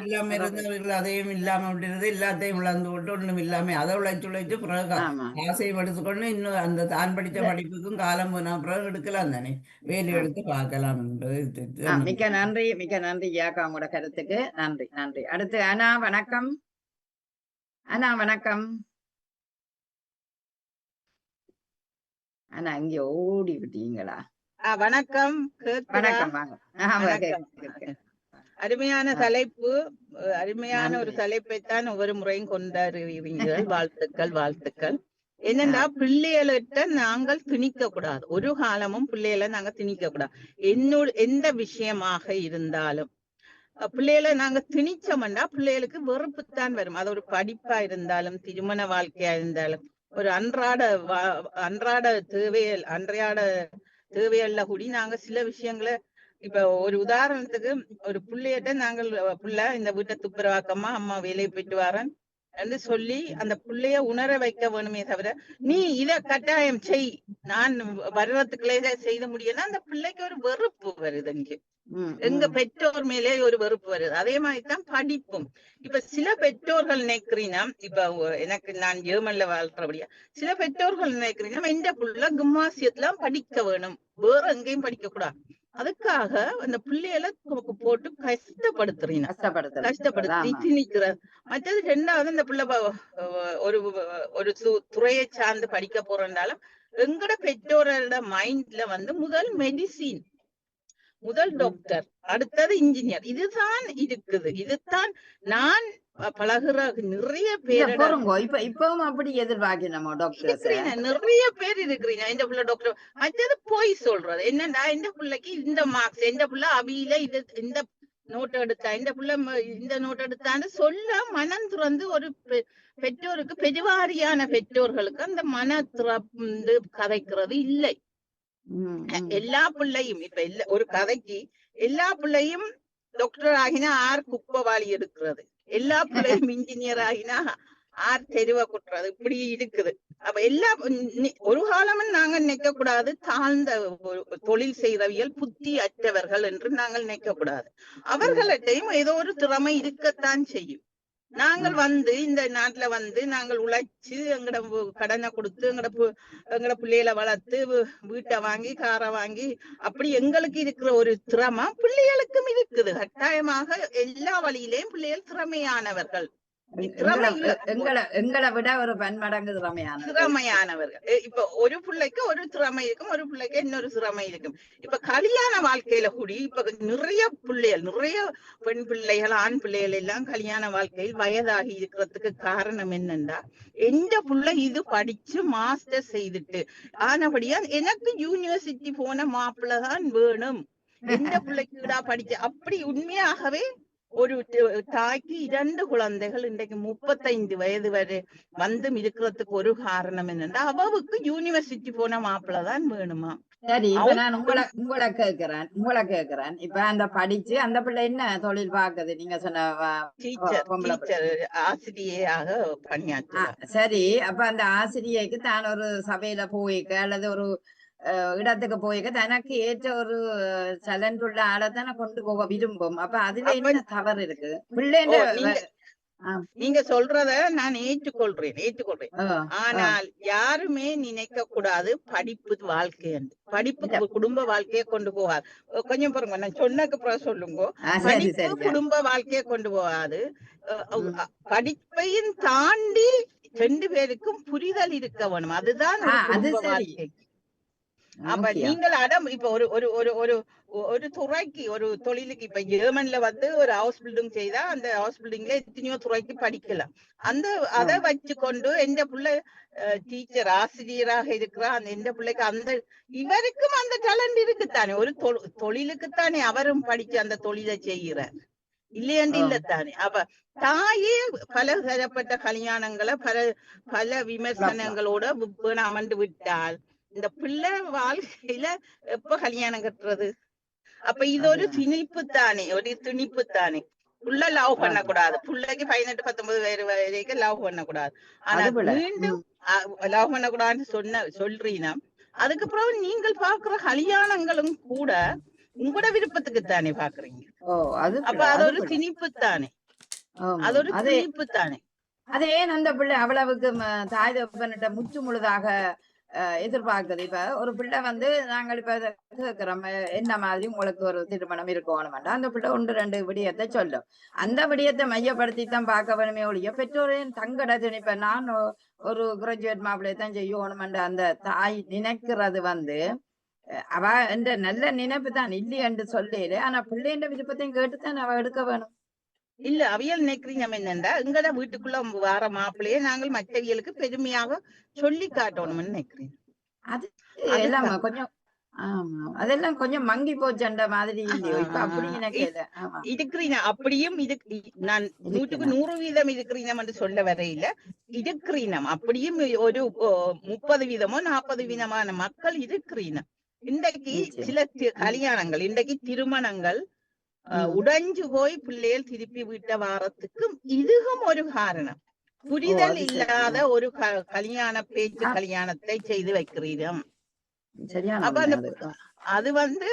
இல்லாம இருந்தவர்கள் அதையும் இல்லாம விட்டுறது, எல்லாத்தையும் இழந்து விட்டு ஒண்ணும் இல்லாம அதை உழைச்சு பிறகு ஆசையும் எடுத்துக்கொண்டு இன்னும் அந்த தான் படித்த படிப்புக்கும் காலம் போனா பிறகு எடுக்கலாம் தானே, வேலை எடுத்து பார்க்கலாம். மிக்க நன்றி யாக்கா, உங்களோட கருத்துக்கு நன்றி. அடுத்து அண்ணா வணக்கம். அண்ணா இங்க ஓடி விட்டீங்களா? வணக்கம். அருமையான தலைப்பு, அருமையான ஒரு தலைப்பைத்தான் ஒவ்வொரு முறையும் கொண்டாடுவீர்கள். வாழ்த்துக்கள். என்னன்னா, பிள்ளைகளிட்ட நாங்கள் திணிக்க கூடாது. ஒரு காலமும் பிள்ளைகளை நாங்க திணிக்க கூடாது. எந்த விஷயமாக இருந்தாலும் பிள்ளைகளை நாங்க திணிச்சோம்னா பிள்ளைகளுக்கு வெறுப்புத்தான் வரும். அது ஒரு படிப்பா இருந்தாலும், திருமண வாழ்க்கையா இருந்தாலும், ஒரு அன்றாட தேவையல்ல கூடி நாங்க சில விஷயங்களை, இப்ப ஒரு உதாரணத்துக்கு ஒரு பிள்ளையிட்ட நாங்கள் இந்த வீட்டை துப்புரவாக்கமா அம்மா வேலையை போயிட்டு வரேன் என்று சொல்லி அந்த பிள்ளைய உணர வைக்க வேணுமே தவிர, நீ இத கட்டாயம் செய், நான் வருவத்துக்குள்ளே செய்த முடியும்னா அந்த பிள்ளைக்கு ஒரு வெறுப்பு வருது. எங்க பெற்றோர் மேலே ஒரு வெறுப்பு வருது. அதே மாதிரிதான் படிப்பும். இப்ப சில பெற்றோர்கள் நினைக்கிறீங்கன்னா, இப்ப எனக்கு நான் ஜெர்மன்ல வாழ்றபடியா சில பெற்றோர்கள் நினைக்கிறீங்கன்னா இந்த புள்ள கும்மாசியத்துல படிக்க வேணும், வேற எங்கேயும் படிக்க கூடாது. அதுக்காக அந்த பிள்ளைகளை போட்டு கஷ்டப்படுத்தி திணிக்கிற. மற்றது ரெண்டாவது, இந்த பிள்ளை ஒரு துறையை சார்ந்து படிக்க போறதுனாலும் எங்கட பெற்றோரோட மைண்ட்ல வந்து முதல் மெடிசின், முதல் டாக்டர், அடுத்தது இன்ஜினியர், இதுதான் இருக்குது. இதுதான் நான் பழகுற நிறைய பேர் இப்பவும் அப்படி எதிர்பார்க்கிறோம். நிறைய பேர் இருக்கிறீங்க இந்த பிள்ளை டாக்டர். மற்றது போய் சொல்றது என்னன்னா, இந்த பிள்ளைக்கு இந்த மார்க்ஸ், இந்த பிள்ளை அவியில இது இந்த நோட் எடுத்தா, இந்த பிள்ளை இந்த நோட் எடுத்தான்னு சொல்ல மனம் துறந்து ஒரு பெற்றோருக்கு, பெருவாரியான பெற்றோர்களுக்கு அந்த மன திறந்து கதைக்கிறது இல்லை. எல்லா பிள்ளையும் இப்ப ஒரு கதைக்கு எல்லா பிள்ளையும் டாக்டர் ஆகினா ஆர் குப்பவாளி எடுக்கிறது, எல்லா பிள்ளையும் இன்ஜினியர் ஆகினா ஆர் தெருவ குட்டுறது, இப்படி இருக்குது. அப்ப ஒரு காலமும் நாங்கள் நினைக்க கூடாது தாழ்ந்த தொழில் செய்தவியல் புத்தி அற்றவர்கள் என்று நாங்கள் நினைக்க கூடாது. அவர்களிட்டையும் ஏதோ ஒரு திறமை இருக்கத்தான் செய்யும். நாங்கள் இந்த நாட்டுல நாங்கள் உழைச்சு எங்கட கடனை கொடுத்து எங்கட பிள்ளைகளை வளர்த்து வீட்டை வாங்கி காரை வாங்கி அப்படி எங்களுக்கு இருக்கிற ஒரு திறமை பிள்ளைகளுக்கும் இருக்குது. கட்டாயமாக எல்லா வழியிலேயும் பிள்ளைகள் திறமையானவர்கள், எங்களை விட ஒரு பன்மடங்கு திறமையானவர்கள். இப்ப ஒரு பிள்ளைக்கு ஒரு திறமை இருக்கும், ஒரு பிள்ளைக்கு இன்னொரு திறமை இருக்கும். இப்ப கல்யாண வாழ்க்கையில கூடி இப்ப நிறைய பெண் பிள்ளைகள், ஆண் பிள்ளைகள் எல்லாம் கல்யாண வாழ்க்கையில் வயதாகி இருக்கிறதுக்கு காரணம் என்னன்னா, எந்த பிள்ளை இது படிச்சு மாஸ்டர் செய்துட்டு ஆனபடியா எனக்கு யூனிவர்சிட்டி போன மாப்பிள்ளைதான் வேணும், எந்த பிள்ளைக்கு படிச்ச அப்படி. உண்மையாகவே ஒரு தாய்க்கு 2 குழந்தைகள் இன்றைக்கு 35 வயது வரை இருக்கிறதுக்கு ஒரு காரணம் என்னன்னா, அவவுக்கு யூனிவர்சிட்டி போன மாப்பிள்ளதான் வேணுமா. சரி, இப்ப நான் உங்களை கேக்குறேன். இப்ப அந்த படிச்சு அந்த பிள்ளை என்ன தொழில் பாக்குது? நீங்க சொன்ன ஆசிரியையாக பணியாற்ற. சரி, அப்ப அந்த ஆசிரியைக்கு தான் ஒரு சபையில போய்க்க அல்லது ஒரு இடத்துக்கு போய்க்க தனக்கு ஏற்ற ஒரு சலண்ட் உள்ள ஆளை தானே கொண்டு போக விரும்பும். அப்ப அதுல என்ன தவறு இருக்கு? நீங்க சொல்றத நான் ஏற்றுக்கொள்றேன். ஆனால் யாருமே நினைக்க கூடாது படிப்பு வாழ்க்கை என்று. படிப்பு குடும்ப வாழ்க்கையை கொண்டு போகாது. கொஞ்சம் பாருங்க, நான் சொன்னக்கு சொல்லுங்க. படிப்பு குடும்ப வாழ்க்கையை கொண்டு போகாது. படிப்பையும் தாண்டி 2 பேருக்கும் புரிதல் இருக்க வேணும். அதுதான் வாழ்க்கை. அப்ப நீங்கள் இப்ப ஒரு துறைக்கு, ஒரு தொழிலுக்கு, இப்ப ஜெர்மன்ல ஒரு ஹவுஸ் பில்டிங் செய்தா அந்த ஹவுஸ் பில்டிங்ல எத்தனையோ துறைக்கு படிக்கலாம். அதை வச்சுக்கொண்டு எந்த பிள்ளை டீச்சர் ஆசிரியராக இருக்கிறா, எந்த பிள்ளைக்கு இவருக்கும் அந்த டேலண்ட் இருக்குத்தானே, ஒரு தொழிலுக்குத்தானே அவரும் படிச்சு அந்த தொழிலை செய்கிறார். இல்லையண்டு இல்லத்தானே. அப்ப தாயே பல தரப்பட்ட கல்யாணங்களை பல விமர்சனங்களோட அமர்ந்து விட்டால் இந்த பிள்ளை வாழ்க்கையில எப்ப கல்யாணம் கட்டுறது? அப்ப இது ஒரு திணிப்பு தானே, ஒரு திணிப்பு தானே. புள்ள லவ் பண்ணக்கூடாது, பிள்ளைக்கு 18-19 வரைக்கும் லவ் பண்ணக்கூடாது. ஆனா மீண்டும் லவ் பண்ணக்கூடாதுன்னு சொல்றீங்கன்னா அதுக்கப்புறம் நீங்கள் பாக்குற கல்யாணங்களும் கூட உங்களோட விருப்பத்துக்கு தானே பாக்குறீங்க. அப்ப அது ஒரு திணிப்பு தானே, அது ஒரு திணிப்பு தானே. அது ஏன் அந்த பிள்ளை அவ்வளவுக்கு தாய் தகப்பன்கிட்ட முற்று முழுதாக எதிர்பார்க்குது? இப்ப ஒரு பிள்ளை வந்து நாங்கள் இப்ப கேட்கிறோம், என்ன மாதிரி உங்களுக்கு ஒரு திருமணம் இருக்கணும்னா அந்த பிள்ளை 1-2 விடயத்தை சொல்லும். அந்த விடயத்தை மையப்படுத்தித்தான் பார்க்க வேணுமே ஒழிய பெற்றோரையும் தங்கட திணிப்ப நான் ஒரு கிராஜுவேட் மாப்பிள்ளையை தான் செய்யணும்ன்ற அந்த தாய் நினைக்கிறது வந்து அவ என்ற நல்ல நினைப்பு தான் இல்லையென்று சொல்லல. ஆனா பிள்ளைன்ற விருப்பத்தையும் கேட்டுத்தான் அவ எடுக்க வேணும். இல்ல அவியல் நினைக்கிறீங்க என்னண்டா எங்கட வீட்டுக்குள்ள வார மாப்பிள்ளையே நாங்கள் மற்றவியலுக்கு பெருமையாக சொல்லி காட்டணும்னு நினைக்கிறேன். அது எல்லாம் கொஞ்சம் அதெல்லாம் கொஞ்சம் மங்கி போச்சண்ட மாதிரி இல்லையோ இப்ப அப்படி இருக்கிறீங்க. அப்படியும் நான் 100% இருக்கிறீனம் என்று சொல்ல வரையில இருக்கிறீனம். அப்படியும் ஒரு 30% 40% மக்கள் இருக்கிறீனம். இன்றைக்கு சில கல்யாணங்கள், இன்றைக்கு திருமணங்கள் உடைஞ்சு போய் பிள்ளைகள் திருப்பி விட்ட வாரத்துக்கும் இதுவும் ஒரு காரணம். புரிதல் இல்லாத ஒரு கல்யாண பேச்சு கல்யாணத்தை செய்து வைக்கிறீர்கள். அப்ப அது வந்து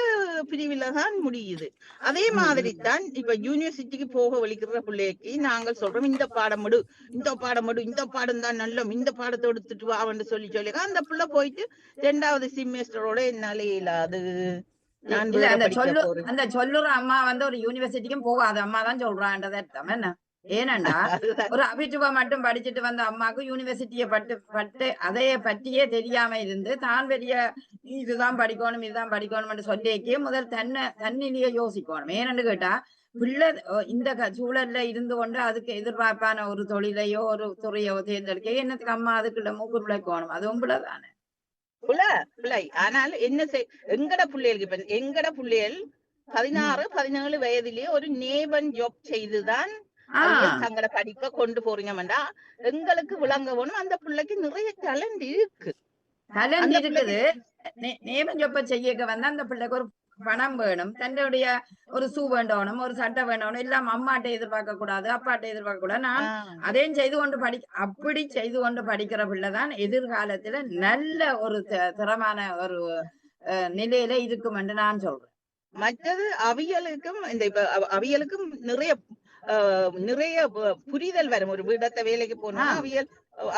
பிரிவில தான் முடியுது. அதே மாதிரி தான் இப்ப யூனிவர்சிட்டிக்கு போக வலிக்கிற பிள்ளைக்கு நாங்கள் சொல்றோம் இந்த பாடம் மடு, இந்த பாடம் மடு, இந்த பாடம் தான் நல்ல, இந்த பாடத்தை எடுத்துட்டு வான்னு சொல்லி அந்த பிள்ளை போயிட்டு 2வது செமஸ்டரோட என்னாலே இல்லாது அந்த சொல்லுற அம்மா வந்து ஒரு யூனிவர்சிட்டிக்கும் போகாத அம்மா தான் சொல்றான்றத அர்த்தம் என்ன? ஏனண்டா ஒரு அபிட்டுவா மட்டும் படிச்சுட்டு வந்த அம்மாவுக்கு யூனிவர்சிட்டியை பட்டு அதைய பற்றியே தெரியாம இருந்து தான் பெரிய இதுதான் படிக்கணும்னு சொல்லிக்கே முதல் தன்னிலேயே யோசிக்கணும். ஏனென்று கேட்டா பிள்ளை இந்த சூழல்ல இருந்து கொண்டு அதுக்கு எதிர்பார்ப்பான ஒரு தொழிலையோ ஒரு துறையோ தேர்ந்தெடுக்க என்னத்துக்கு அம்மா அதுக்குள்ள மூக்கு பிழைக்கணும்? அது உங்களை தானே பிள்ளை. ஆனால் என்ன எங்கட பிள்ளைகளுக்கு இப்ப எங்கட பிள்ளைகள் 16-17 வயதிலேயே ஒரு நேபன் ஜாப் செய்துதான் தங்களோட படிப்பை கொண்டு போறீங்கடா. எங்களுக்கு விளங்க வேணும் அந்த பிள்ளைக்கு நிறைய டேலண்ட் இருக்கு. டேலண்ட் இருக்குது. நேபன் ஜாப் செய்ய வந்தா அந்த பிள்ளைக்கு ஒரு பணம் வேணும், தன்னுடைய ஒரு ஷூ வேண்டணும், ஒரு சட்டை வேண்டணும், எல்லாம் அம்மாட்ட எதிர்பார்க்க கூடாது, அப்பாட்ட எதிர்பார்க்க கூடாது. நான் அதையும் செய்து கொண்டு அப்படி செய்து கொண்டு படிக்கிற பிள்ளைதான் எதிர்காலத்துல நல்ல ஒரு திறமான ஒரு நிலையில இருக்கும் என்று நான் சொல்றேன். மற்றது அவியலுக்கும் அவியலுக்கும் நிறைய புரிதல் வரும். ஒரு வீடத்தை வேலைக்கு போனா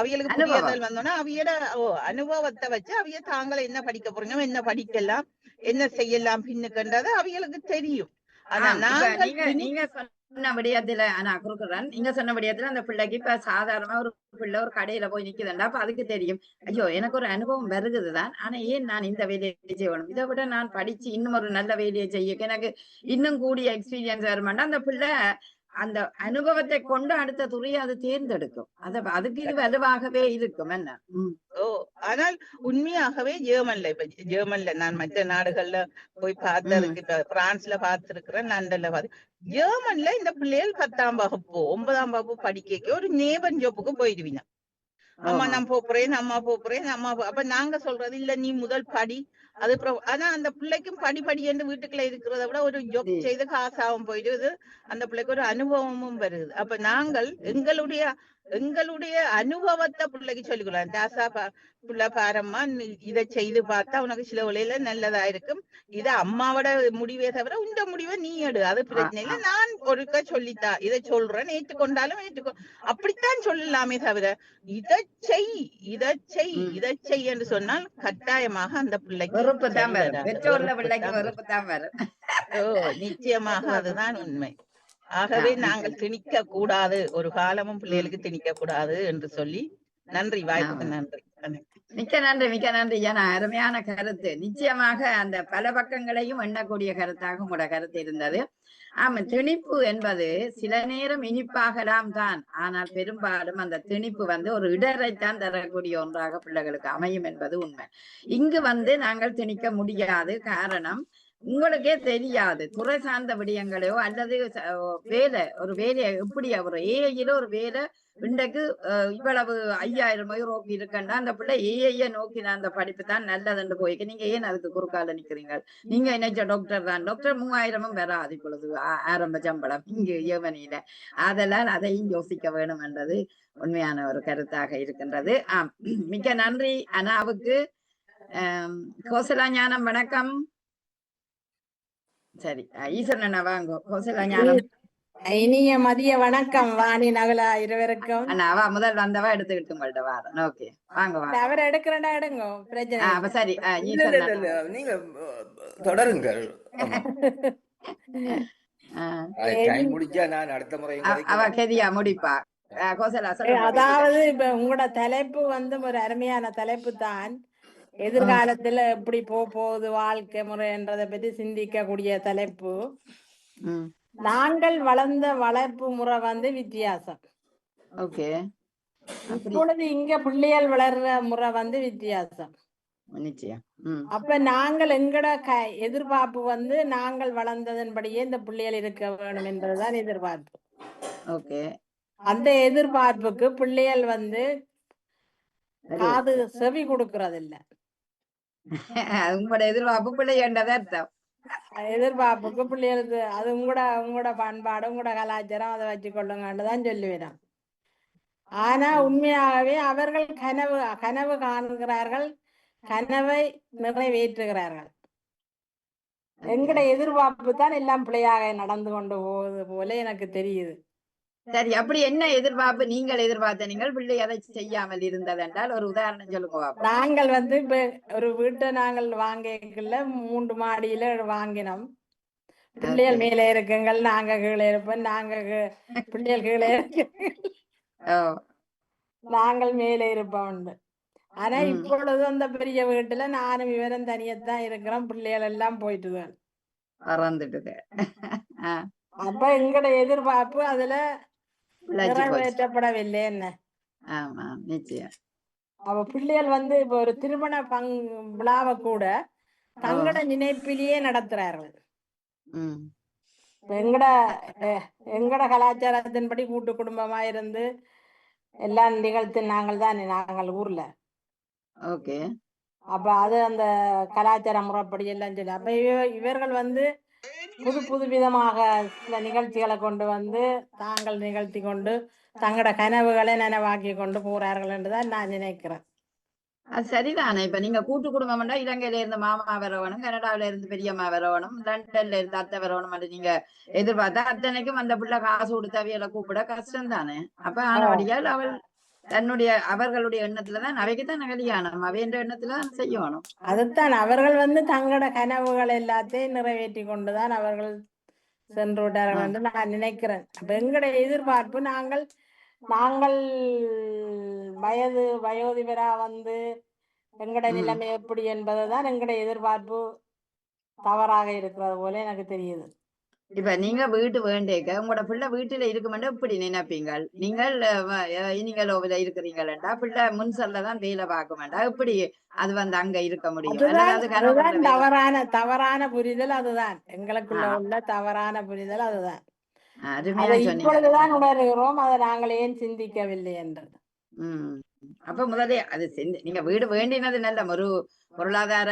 அவியலுக்கு புரிதல் வந்தோன்னா அவியோட அனுபவத்தை வச்சு அவிய தாங்களை என்ன படிக்க போறீங்க, என்ன படிக்கலாம், என்ன செய்யலாம் பின்னுக்குன்றது அவியலுக்கு தெரியும். ஆனா நீங்க சொன்ன விடயத்துல நான் குறுக்குறேன். நீங்க சொன்ன விடயத்துல அந்த பிள்ளைக்கு இப்ப சாதாரணமா ஒரு பிள்ளை ஒரு கடையில போய் நிக்குதுண்டா, அப்ப அதுக்கு தெரியும் ஐயோ எனக்கு ஒரு அனுபவம் வருகுதுதான், ஆனா ஏன் நான் இந்த வேலையை செய்யணும், இதை விட நான் படிச்சு இன்னும் ஒரு நல்ல வேலையை செய்ய எனக்கு இன்னும் கூடிய எக்ஸ்பீரியன்ஸ் வருமானா அந்த பிள்ளை அந்த அனுபவத்தை கொண்டு அடுத்த துறையை அது தேர்ந்தெடுக்கும். அதுக்கு இது வலுவாகவே இருக்கும் என்ன. ஆனால் உண்மையாகவே ஜெர்மன்ல நான் மற்ற நாடுகள்ல போய் பார்த்ததுக்கு இப்ப பிரான்ஸ்ல பார்த்திருக்கிறேன், லண்டன்ல ஜெர்மன்ல இந்த பிள்ளைகள் 10ஆம் வகுப்பு 9ஆம் வகுப்பு படிக்க ஒரு நேபன் ஜாப்புக்கு போயிடுவீங்க. அம்மா நான் போறேன், அம்மா போறேன், அம்மா அப்ப நாங்க சொல்றது இல்ல நீ முதல் படி. அது ஆனா அந்த பிள்ளைக்கும் படி என்று வீட்டுக்குள்ள இருக்கிறத விட ஒரு ஜாப் செய்து காசாவும் போயிடுது, அந்த பிள்ளைக்கு ஒரு அனுபவமும் வருது. அப்ப நாங்கள் எங்களுடைய அனுபவத்தை பிள்ளைக்கு சொல்லிக்கலாம். தாசா பிள்ளை பாரம்மா இதை செய்து பார்த்தா உனக்கு சில வழியில நல்லதா இருக்கும், இத அம்மாவோட முடிவே தவிர இந்த முடிவை நீ எடு, அது பிரச்சனை இல்லை, நான் ஒருக்க சொல்லித்தா இதை சொல்றேன் ஏற்றுக்கொண்டாலும் அப்படித்தான் சொல்லலாமே தவிர இதை செய் என்று சொன்னால் கட்டாயமாக அந்த பிள்ளைக்கு நிச்சயமாக அதுதான் உண்மை. ஆகவே நாங்கள் திணிக்க கூடாது, ஒரு காலமும் பிள்ளைகளுக்கு திணிக்க கூடாது என்று சொல்லி நன்றி, வாய்ப்புக்கு நன்றி. மிக்க நன்றி. ஏன்னா அருமையான கருத்து. நிச்சயமாக அந்த பல பக்கங்களையும் எண்ணக்கூடிய கருத்தாக உங்களோட கருத்து இருந்தது. ஆமா, திணிப்பு என்பது சில நேரம் இனிப்பாகலாம் தான், ஆனால் பெரும்பாலும் அந்த திணிப்பு வந்து ஒரு இடரைத்தான் தரக்கூடிய ஒன்றாக பிள்ளைகளுக்கு அமையும் என்பது உண்மை. இங்கு நாங்கள் திணிக்க முடியாது. காரணம் உங்களுக்கே தெரியாது துறை சார்ந்த விடயங்களையோ அல்லது வேலை ஒரு வேலையை எப்படி அவர் ஏஐல ஒரு வேலை இன்றைக்கு இவ்வளவு 5000 யூரோக்கு இருக்கண்டா அந்த பிள்ளை ஏஐய நோக்கின அந்த படிப்பு தான் நல்லதுன்னு போய்க்கு நீங்க ஏன் அதுக்கு குறுக்கால நிக்கிறீங்க? நீங்க நினைச்ச டாக்டர் தான் டாக்டர் 3000 வராது இப்பொழுது ஆரம்ப சம்பளம் இங்கு யேமனியில. அதெல்லாம் அதையும் யோசிக்க வேணும் என்றது உண்மையான ஒரு கருத்தாக இருக்கின்றது. மிக்க நன்றி அனாவுக்கு. கோசலா ஞானம் வணக்கம். சரி ஈஸ்வரன் வாங்க. கோசலா ஞானம் இனிய மதிய வணக்கம் வாணி நகலா இருவருக்கும். அவ முதல் வந்தவா எடுத்துக்கிட்டு உங்கள்ட்ட வாரன். ஓகே வாங்க வாங்க. அவர் எடுக்கிறேன்னா எடுங்க பிரச்சனை. சரி நீங்க தொடருங்கள். முடிச்சா நான் அடுத்த முறை அவ கெதியா முடிப்பா. கோசலா அதாவது இப்ப உங்களோட தலைப்பு ஒரு அருமையான தலைப்பு தான். எதிர்காலத்துல எப்படி போகுது வாழ்க்கை முறைன்றதை பற்றி சிந்திக்க கூடிய தலைப்பு. நாங்கள் வளர்ந்த வளர்ப்பு முறை வித்தியாசம். ஓகே. இப்பொழுது இங்க பிள்ளைகள் வளர்ற முறை வித்தியாசம். நிச்சயம். அப்ப நாங்கள் எங்கட எதிர்பார்ப்பு நாங்கள் வளர்ந்ததன்படியே இந்த பிள்ளைகள் இருக்க வேணும் என்றதுதான் எதிர்பார்ப்பு. ஓகே. அந்த எதிர்பார்ப்புக்கு பிள்ளைகள் காது செவி கொடுக்கறதில்ல. உங்களோட எதிர்பார்ப்பு பிள்ளைன்றத அர்த்தம். எதிர்பார்ப்புக்கு பிள்ளைகளுக்கு அது உங்களோட பண்பாடு உங்களோட கலாச்சாரம் அதை வச்சு கொள்ளுங்கன்னுதான் சொல்லுவேன். ஆனா உண்மையாகவே அவர்கள் கனவு காணுகிறார்கள், கனவை நிறைவேற்றுகிறார்கள். எங்கட எதிர்பார்ப்பு தான் எல்லாம் பிள்ளையாக நடந்து கொண்டு போவது போல எனக்கு தெரியுது. சரி அப்படி என்ன எதிர்பார்ப்பு நீங்கள் எதிர்பார்த்த நீங்கள் பிள்ளை அதை செய்யாமல் இருந்தது என்றால் ஒரு உதாரணம் சொல்லுங்க. நாங்கள் இப்ப ஒரு வீட்டை நாங்கள் வாங்கல 3 மாடியில வாங்கினோம். பிள்ளைகள் மேல இருக்குங்கள், நாங்க கீழே இருப்போம். நாங்க பிள்ளைகள் கீழே நாங்கள் மேலே இருப்போம். ஆனா இப்பொழுது அந்த பெரிய வீட்டுல நானும் இவரும் தனியத்தான் இருக்கிறோம். பிள்ளைகள் எல்லாம் போயிட்டு அப்ப எங்கட எதிர்பார்ப்பு அதுல நிறைவேற்றப்படவில்லை. என்ன அவ பிள்ளைகள் இப்ப ஒரு திருமண விழாவை கூட தங்கட நினைப்பிலேயே நடத்துறார்கள். எங்கட கலாச்சாரத்தின்படி கூட்டு குடும்பமா இருந்து எல்லாம் நிகழ்த்து நாங்கள் ஊர்ல. ஓகே. அப்ப அது அந்த கலாச்சார முறைப்படி எல்லாம் சொல்லி அப்ப இவர்கள் புது விதமாக சில நிகழ்ச்சிகளை கொண்டு தாங்கள் நிகழ்த்தி கொண்டு தங்களோட கனவுகளை நனவாக்கி கொண்டு போறார்கள் என்றுதான் நான் நினைக்கிறேன். அது சரிதானே. இப்ப நீங்க கூட்டு குடும்பம்னா இலங்கையில இருந்து மாமா வரவணும், கனடாவில இருந்து பெரியம்மா வரவணும், லண்டன்ல இருந்து அத்தை வரவணும் நீங்க எதிர்பார்த்தா அத்தனைக்கும் அந்த பிள்ளை காசு கொடுத்து அவையில கூப்பிட கஷ்டம் தானே. அப்ப ஆனபடியால் அவர்களுடைய எண்ணத்துலதான் அவைக்குதான் கல்யாணம், அவைன்ற எண்ணத்துலதான் செய்யணும். அதுதான் அவர்கள் தங்களோட கனவுகள் எல்லாத்தையும் நிறைவேற்றி கொண்டுதான் அவர்கள் சென்று விட்டார்கள் என்று நான் நினைக்கிறேன். அப்ப எங்களோட எதிர்பார்ப்பு நாங்கள் வயோதிபரா எங்கட நிலைமை எப்படி என்பதுதான் எங்கட எதிர்பார்ப்பு தவறாக இருக்கிறது போல எனக்கு தெரியுது. இப்ப நீங்க வீட்டு வேண்டேக்க உங்களோட பிள்ளை வீட்டுல இருக்குமென்று எப்படி நினைப்பீங்க? நீங்கள் இருக்கிறீங்களா பிள்ளை முன்சல்லதான் வேலை பார்க்க வேண்டாம், எப்படி அது அங்க இருக்க முடியும்? தவறான புரிதல் அதுதான் எங்களுக்குள்ள உள்ள தவறான புரிதல் அதுதான். இப்பொழுதுதான் உணர்கிறோம், அதை நாங்கள் ஏன் சிந்திக்கவில்லை என்று. அப்ப முதலே அது நீங்க வீடு வேண்டினது நல்ல ஒரு பொருளாதார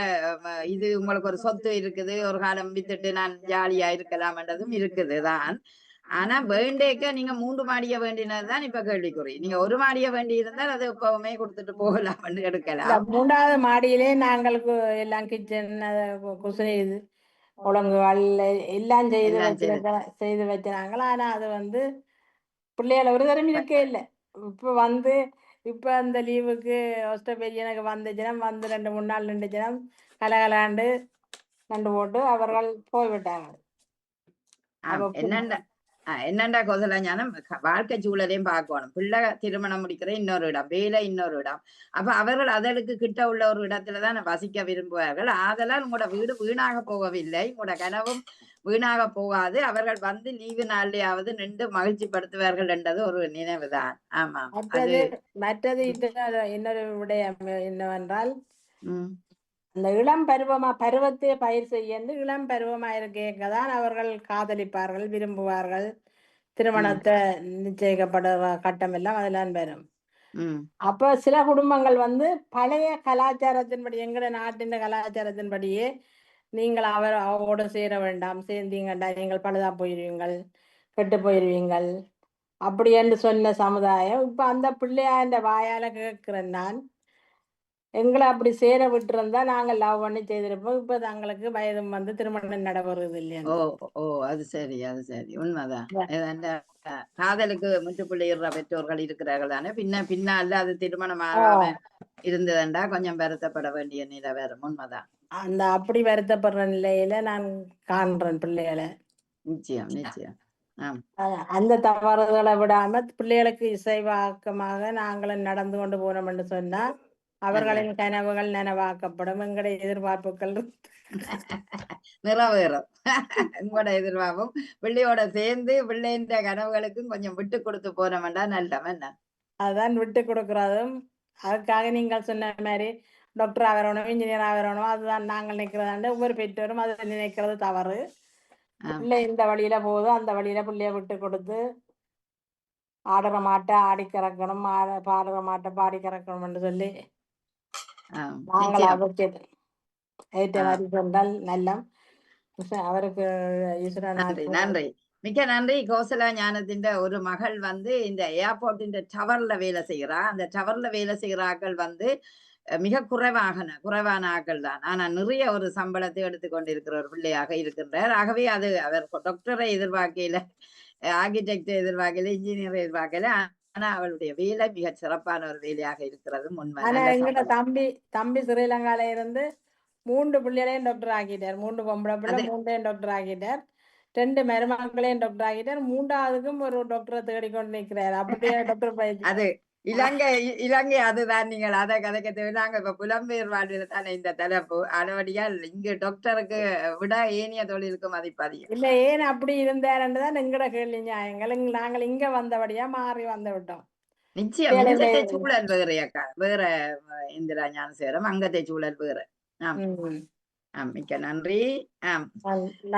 இது உங்களுக்கு ஒரு சொத்து இருக்குது, ஒரு காலம் வித்துட்டு நான் ஜாலியா இருக்கலாம்ன்றதும் இருக்குதுதான். ஆனா வேண்டேக்க நீங்க 3 மாடிய வேண்டினதுதான் இப்ப கேள்விக்குறி. நீங்க 1 மாடிய வேண்டி இருந்தால் அது எப்பவுமே கொடுத்துட்டு போகலாம் எடுக்கலாம். 3வது மாடியிலே நாங்களுக்கு எல்லாம் கிச்சன் குசை ஒழுங்குகள் எல்லாம் செய்து வச்சாங்க. ஆனா அது பிள்ளைகளை ஒரு தரம் இருக்கே இல்லை. இப்ப அந்த லீவுக்கு ஆஸ்திரேலியனுக்கு வந்துச்சுன்னா 2-3 நாள் நின்றுச்சுன்னா கலகலாண்டு கண்டு போட்டு அவர்கள் போய்விட்டாங்க. என்னண்டா கோசலா ஞானம் வாழ்க்கை சூழலையும் பார்க்கணும். பிள்ளை திருமணம் முடிக்கிற இன்னொரு இடம், வேலை இன்னொரு இடம். அப்ப அவர்கள் அதற்கு கிட்ட உள்ள ஒரு இடத்துலதான் வசிக்க விரும்புவார்கள். ஆதலால் உங்களோட வீடு வீணாக போகவில்லை, உங்களோட கனவும் வீணாக போகாது. அவர்கள் லீவு நாளையாவது நின்று மகிழ்ச்சி படுத்துவார்கள் என்றது ஒரு நினைவுதான். ஆமா. மற்றது இன்னொரு விடயம் என்னவென்றால் அந்த இளம் பருவத்தை பயிர் செய்யந்து இளம் பருவமா இருக்கதான் அவர்கள் காதலிப்பார்கள், விரும்புவார்கள். திருமணத்தை நிச்சயிக்கப்படுற கட்டம் எல்லாம் அதெல்லாம் வரும். அப்ப சில குடும்பங்கள் வந்து பழைய கலாச்சாரத்தின்படி, எங்கட நாட்டின் கலாச்சாரத்தின்படியே நீங்கள் அவரோட சேர வேண்டாம், சேர்ந்தீங்கண்டா நீங்கள் பழுதா போயிருவீங்கள், கெட்டு போயிருவீங்கள் அப்படி என்று சொன்ன சமுதாயம் இப்ப அந்த பிள்ளையாண்ட வாயால கேட்கிறேன் நான். எங்களை அப்படி சேர விட்டுருந்தா நாங்கள் லவ் பண்ணி செய்திருப்போம். இப்ப தங்களுக்கு வயதும் வந்து திருமணம் நடைபெறுவது இல்லையா? அது சரி, அது சரி, உண்மைதான். காதலுக்கு முற்றுப்புள்ளிடுற பெற்றோர்கள் இருக்கிறார்கள் தானே. பின்னால அது திருமணமாக இருந்ததுண்டா கொஞ்சம் வருத்தப்பட வேண்டிய நிலை வரும். உண்மைதான். அந்த அப்படி வருத்தப்படுற நிலையில நான் காண்றேன் பிள்ளைகளை. நிச்சயம் நிச்சயம். அந்த தவறுகளை விடாம பிள்ளைகளுக்கு இசைவாக்கமாக நாங்களும் நடந்து கொண்டு போனோம் என்று சொன்னா அவர்களின் கனவுகள் நனவாக்கப்படும். எங்களுடைய எதிர்பார்ப்புகள் நிறைவேறும். உங்களோட எதிர்பார்ப்பும் பிள்ளையோட சேர்ந்து பிள்ளைன்ற கனவுகளுக்கும் கொஞ்சம் விட்டு கொடுத்து போனோம்டா நல்லம். என்ன அதுதான் விட்டு கொடுக்கறதும். அதுக்காக நீங்கள் சொன்ன மாதிரி டாக்டர் ஆகிறணும், இன்ஜினியர் ஆகிறணும், அதுதான் நாங்கள் நினைக்கிறதாண்டு ஒவ்வொரு பெற்றோரும் அதை நினைக்கிறது தவறு. பிள்ளை இந்த வழியில போகுது அந்த வழியில பிள்ளைய விட்டு கொடுத்து ஆடுற மாட்டை ஆடி கறக்கணும், பாடுற மாட்டை பாடி கறக்கணும் சொல்லி நாங்கள் அவருக்கு ஏற்ற மாதிரி சொன்னால் நல்ல. அவருக்கு நன்றி, மிக்க நன்றி. கோசலா ஞானத்தின் ஒரு மகள் வந்து இந்த ஏர்போர்ட்டின் டவர்ல வேலை செய்கிறா. அந்த டவர்ல வேலை செய்கிற ஆக்கள் வந்து மிக குறைவான ஆக்கள் தான். ஆனா நிறைய ஒரு சம்பளத்தை எடுத்துக்கொண்டிருக்கிற ஒரு பிள்ளையாக இருக்கின்றார். ஆகவே அது அவர் டாக்டரை எதிர்பார்க்கல, ஆர்கிடெக்ட் எதிர்பார்க்கல, இன்ஜினியர் எதிர்பார்க்கல. ஆனா அவளுடைய வேலை மிக சிறப்பான ஒரு வேலையாக இருக்கிறது உண்மை. தம்பி ஸ்ரீலங்கால இருந்து 3 பிள்ளைகளையும் டாக்டர் ஆக்கிட்டார். 3 பொம்பளை பிள்ளை 3 டாக்டர் ஆக்கிட்டார். 2 மருமக்களையும் டாக்டர் ஆக்கிட்டார். 3ஆவதுக்கும் ஒரு டாக்டரை தேடிக்கொண்டு நிற்கிறார். அப்படியே டாக்டர் பயிற்சி. அது இலங்கை அதுதான். நீங்கள் அதை கதைக்க தேவையில்லை. இப்ப புலம்பெயர் வாழ்வில் தானே இந்த தலைப்பு. அதபடியால் இங்கு டாக்டருக்கு விட ஏனைய தொழிலுக்கு மதிப்பதிகம் இல்ல. ஏன் அப்படி இருந்தாருன்றதான் எங்கட கேள்வி நியாயங்கள். நாங்கள் இங்க வந்தபடியா மாறி வந்து விட்டோம். நிச்சயம் சூழல் வேறையக்கா, வேற இந்திரா ஞானசேகரம் அங்கத்தை சூழல் வேற. மிக்க நன்றி.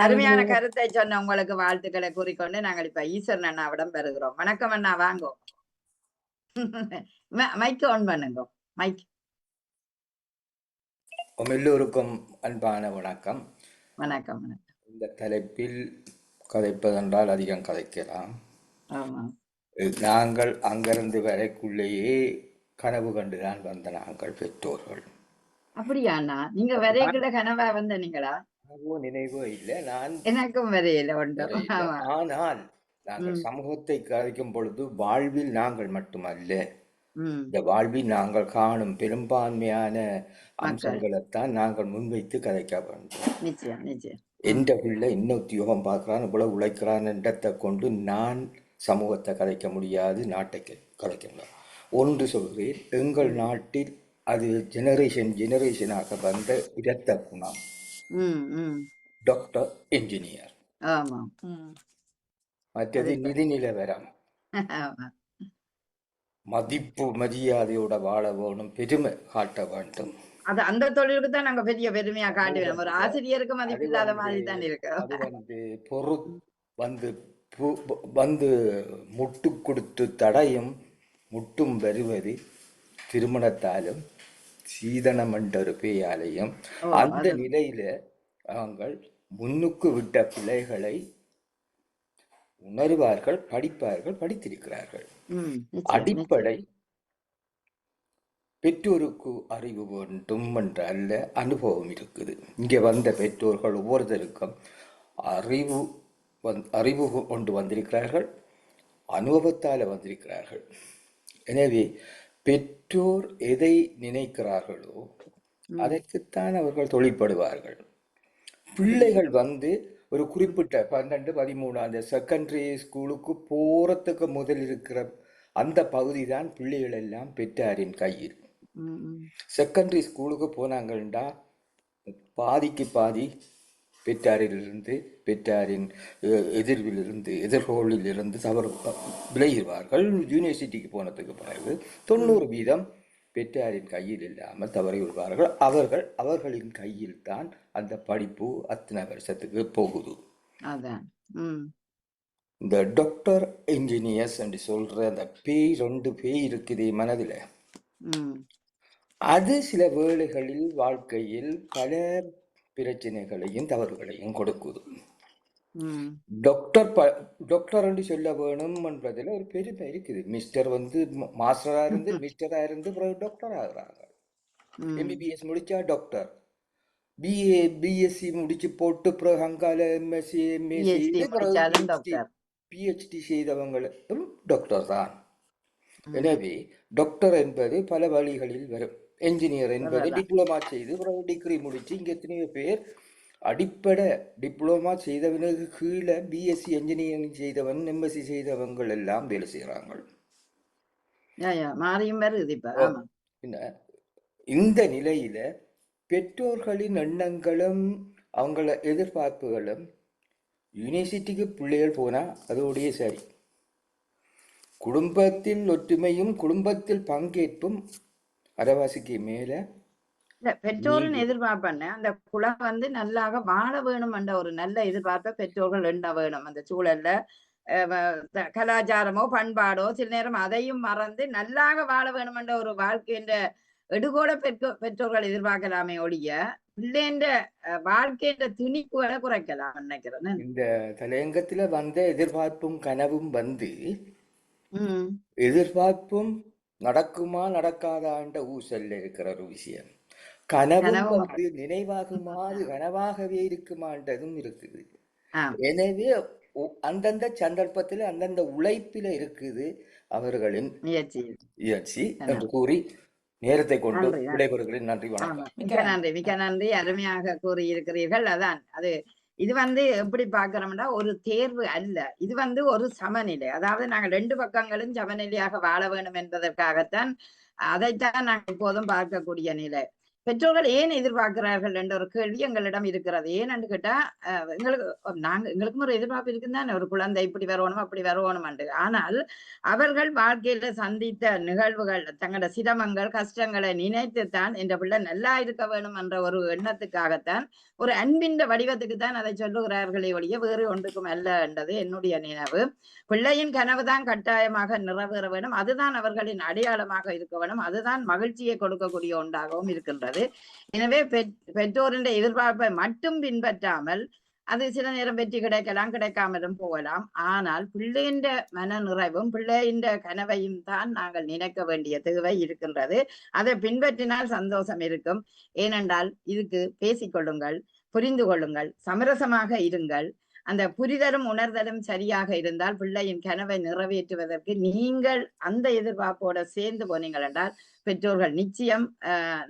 அருமையான கருத்தை சொன்ன உங்களுக்கு வாழ்த்துக்களை கூறிக்கொண்டு நாங்கள் இப்ப ஈஸ்வரன் அண்ணாவிடம் பெறுகிறோம். வணக்கம் அண்ணா, வாங்கோ. மைக் ஆன் பண்ணுங்க. மைக். எல்லோருக்கும் அன்பான வணக்கம். வணக்கம். இந்த தலைப்பில் கதைப்பதென்றால் அதிகம் கதைக்கலாம். நாங்கள் அங்கிருந்து வரைக்குள்ளேயே கனவு கண்டுதான் வந்த நாங்கள் பெற்றோர்கள். அப்படியாண்ணா? நீங்க வரைக்குள்ள கனவா வந்த நீங்களா? நினைவோ இல்லை. நான் எனக்கும் வரையில உண்டு. ஆனால் நாங்கள் சமூகத்தை கதைக்கும் பொழுது வாழ்வில் நாங்கள் மட்டுமல்ல, இந்த வாழ்வில் நாங்கள் காணும் பெரும்பான்மையான அம்சங்களைத்தான் நாங்கள் முன்வைத்து கதைக்க வேண்டும். எந்த பிள்ளை இன்னும் உத்தியோகம் பார்க்கிறான், இவ்வளவு உழைக்கிறான் என்றதை கொண்டு நான் சமூகத்தை கதைக்க முடியாது, நாட்டை கதைக்க முடியாது. ஒன்று சொல்கிறேன், எங்கள் நாட்டில் அது ஜெனரேஷனாக வந்த இரத்த குணம். Doctor, engineer. மற்றது நிதி நிலவரம், மதிப்பு மரியாதையோட வாழ வேணும், பெருமை காட்ட வேண்டும். அது அந்த தொழிலுக்கு தான் நாங்க பெரிய பெருமையா காட்டுவோம். ஒரு ஆசிரியருக்கு மதிப்பு இல்லாத மாதிரி தான் இருக்கு. அது வந்து முட்டு கொடுத்து தடையும் முட்டும் வருவது திருமணத்தாலும் சீதனம் என்ற ஒரு பேயாலையும். அந்த நிலையில நாங்கள் முன்னுக்கு விட்ட பிள்ளைகளை உணர்வார்கள், படிப்பார்கள், படித்திருக்கிறார்கள். அடிப்படை பெற்றோருக்கு அறிவு வேண்டும் என்ற அல்ல, அனுபவம் இருக்குது. இங்கே வந்த பெற்றோர்கள் ஒவ்வொருத்தருக்கும் அறிவு கொண்டு வந்திருக்கிறார்கள், அனுபவத்தால் வந்திருக்கிறார்கள். எனவே பெற்றோர் எதை நினைக்கிறார்களோ அதற்குத்தான் அவர்கள் தொழிற்படுவார்கள். பிள்ளைகள் வந்து ஒரு குறிப்பிட்ட 12, 13 அந்த செகண்டரி ஸ்கூலுக்கு போறதுக்கு முதல் இருக்கிற அந்த பகுதி தான் பிள்ளைகள் எல்லாம் பெற்றாரின் கையில். செகண்டரி ஸ்கூலுக்கு போனாங்கண்டா பாதிக்கு பாதி பெற்றாரிலிருந்து, பெற்றாரின் எதிர்கோளிலிருந்து தவறு விளைகிறார்கள். யூனிவர்சிட்டிக்கு போனதுக்கு பிறகு 90% பெற்றாரின் கையில் இல்லாமல் தவறி விடுவார்கள். அவர்களின் கையில் தான் அந்த படிப்பு அத்தனை வருஷத்துக்கு போகுது. இந்த டாக்டர் இன்ஜினியர்ஸ் என்று சொல்ற அந்த பேய் 2 பேய் இருக்குது மனதில். அது சில வேளைகளில் வாழ்க்கையில் பல பிரச்சனைகளையும் தவறுகளையும் கொடுக்குது. டாக்டர் என்று சொல்ல வேணும் என்பதில் ஒரு பெருமை இருக்குது. மிஸ்டர் மாஸ்டரா இருந்து மிஸ்டரா இருந்து டாக்டர் ஆகுறாங்க. எம்பிபிஎஸ் முடிச்சா டாக்டர், பிஎஸ்சி முடிச்சு போட்டு பிறகு அங்கால எம்எஸ்சி பிஹெச்டி செய்தவங்களும் டாக்டர் தான். எனவே டாக்டர் என்பது பல வழிகளில் வரும். என்ஜினியர் என்பது டிப்ளமா செய்து பிறகு டிகிரி முடிச்சு இங்க எத்தனையோ பேர் அடிப்படை டிப்ளமா செய்தவனுக்கு கீழே பிஎஸ்சி என்ஜினியரிங் செய்தவன் எம்எஸ்சி செய்தவங்க எல்லாம் வேலை செய்யறாங்க. இந்த நிலையில பெற்றோர்களின் எண்ணங்களும் அவங்கள எதிர்பார்ப்புகளும் யூனிவர்சிட்டிக்கு பிள்ளைகள் போனா அதோடைய சரி. குடும்பத்தில் ஒற்றுமையும் குடும்பத்தில் பங்கேற்பும் அரைவாசிக்கு மேல பெற்றோரின் எதிர்பார்ப்பண்ண அந்த குலம் நல்லாக வாழ வேணும் என்ற ஒரு நல்ல எதிர்பார்ப்பை பெற்றோர்கள் எண்ண வேணும். அந்த சூழல்ல கலாச்சாரமோ பண்பாடோ சில நேரம் அதையும் மறந்து நல்லாக வாழ வேணும் என்ற ஒரு வாழ்க்கையின் எடுகோட பெற்றோர்கள் எதிர்பார்க்கலாமே ஒழிய பிள்ளைன்ற வாழ்க்கைன்ற திணிப்புகளை குறைக்கலாம் நினைக்கிறேன். இந்த தலையங்கத்துல வந்த எதிர்பார்ப்பும் கனவும் எதிர்பார்ப்பும் நடக்குமா நடக்காதான்ற ஊசல்ல இருக்கிற ஒரு விஷயம். கனவும் நினைவாகுமா அது கனவாகவே இருக்குமான்றதும் இருக்குது. எனவே அந்தந்த சந்தர்ப்பத்துல அந்தந்த உழைப்பில இருக்குது அவர்களின் முயற்சி என்று கூறி நேரத்தை கொண்டு விடைபெறுகிறேன். நன்றி, வணக்கம். மிக்க நன்றி. அருமையாக கூறியிருக்கிறீர்கள். அதான் இது எப்படி பாக்குறோம்னா ஒரு தேர்வு அல்ல, இது ஒரு சமநிலை. அதாவது நாங்கள் 2 பக்கங்களும் சமநிலையாக வாழ வேண்டும் என்பதற்காகத்தான் அதைத்தான் நாங்கள் எப்போதும் பார்க்கக்கூடிய நிலை. பெற்றோர்கள் ஏன் எதிர்பார்க்கிறார்கள் என்ற ஒரு கேள்வி எங்களிடம் இருக்கிறது. ஏன்னு கேட்டா எங்களுக்கும் ஒரு எதிர்பார்ப்பு இருக்குன்னு ஒரு குழந்தை இப்படி வரணும் அப்படி வரணும். ஆனால் அவர்கள் வாழ்க்கையில சந்தித்த நிகழ்வுகள் தங்களோட சிரமங்கள் கஷ்டங்களை நினைத்துத்தான் என்ற பிள்ளை நல்லா இருக்க வேணும் என்ற ஒரு எண்ணத்துக்காகத்தான் ஒரு அன்பின் வடிவத்துக்கு தான் அதை சொல்லுகிறார்களே ஒழிய வேறு ஒன்றுக்கும் அல்ல என்றது என்னுடைய நினைவு. பிள்ளையின் கனவு தான் கட்டாயமாக நிறைவேற வேணும், அதுதான் அவர்களின் அடையாளமாக இருக்க வேணும், அதுதான் மகிழ்ச்சியை கொடுக்கக்கூடிய ஒன்றாகவும் இருக்கின்றது. எனவே பெற்றோரின் எதிர்பார்ப்பை மட்டும் பின்பற்றாமல் அது சில நேரம் வெற்றி கிடைக்கலாம் கிடைக்காமலும் போகலாம். ஆனால் பிள்ளையின் மன நிறைவும் பிள்ளையின் கனவையும் தான் நாங்கள் நினைக்க வேண்டிய தேவை இருக்கின்றது. அதை பின்பற்றினால் சந்தோஷம் இருக்கும். ஏனென்றால் இதுக்கு பேசிக்கொள்ளுங்கள், புரிந்து கொள்ளுங்கள், சமரசமாக இருங்கள். அந்த புரிதலும் உணர்தலும் சரியாக இருந்தால் பிள்ளையின் கனவை நிறைவேற்றுவதற்கு நீங்கள் அந்த எதிர்பார்ப்போட சேர்ந்து போனீங்கள் என்றால் பெற்றோர்கள் நிச்சயம்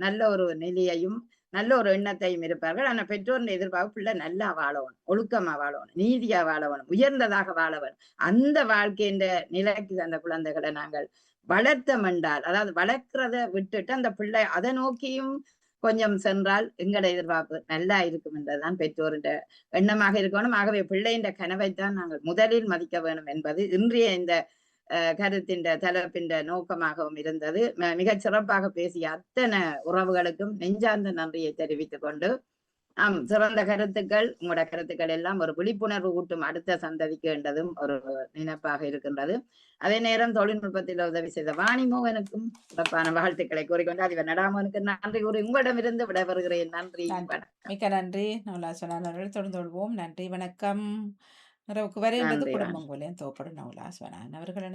நல்ல ஒரு நிலையையும் நல்ல ஒரு எண்ணத்தையும் இருப்பார்கள். ஆனா பெற்றோரின் எதிர்பார்ப்பு பிள்ளை நல்லா வாழணும், ஒழுக்கமா வாழணும், நீதியா வாழணும், உயர்ந்ததாக வாழணும். அந்த வாழ்க்கையின் நிலைக்கு அந்த குழந்தைகளை நாங்கள் வளர்த்தம் என்றால், அதாவது வளர்க்கிறத விட்டுட்டு அந்த பிள்ளை அதை நோக்கியும் கொஞ்சம் சென்றால் எங்களோட எதிர்பார்ப்பு நல்லா இருக்கும் என்றுதான் பெற்றோருடைய எண்ணமாக இருக்கணும். ஆகவே பிள்ளையின் கனவைத்தான் நாங்கள் முதலில் மதிக்க வேணும் என்பது இன்றைய இந்த கருத்தின் தலைப்பின் நோக்கமாகவும் இருந்தது. மிகச் சிறப்பாக பேசிய அத்தனை உறவுகளுக்கும் நெஞ்சார்ந்த நன்றியை தெரிவித்துக் கொண்டு சிறந்த கருத்துக்கள், உங்களோட கருத்துக்கள் எல்லாம் ஒரு விழிப்புணர்வு ஊட்டும் அடுத்த சந்ததிக்கு என்றதும் ஒரு நினைப்பாக இருக்கின்றது. அதே நேரம் தொழில்நுட்பத்தில் உதவி செய்த வாணிமோகனுக்கும் சிறப்பான வாழ்த்துக்களை கூறிக்கொண்டு அதிபர் நடாமோகனுக்கு நன்றி கூறி உங்களிடமிருந்து விடைபெறுகிறேன். நன்றி, மிக்க நன்றி. நவலாஸ்வனானவர்கள் தொடர்ந்து கொள்வோம். நன்றி, வணக்கம். நிறைவுக்கு வரைகின்றது குடும்பம் போலேயும் தோப்படும் நவலாஸ்வனான் அவர்கள்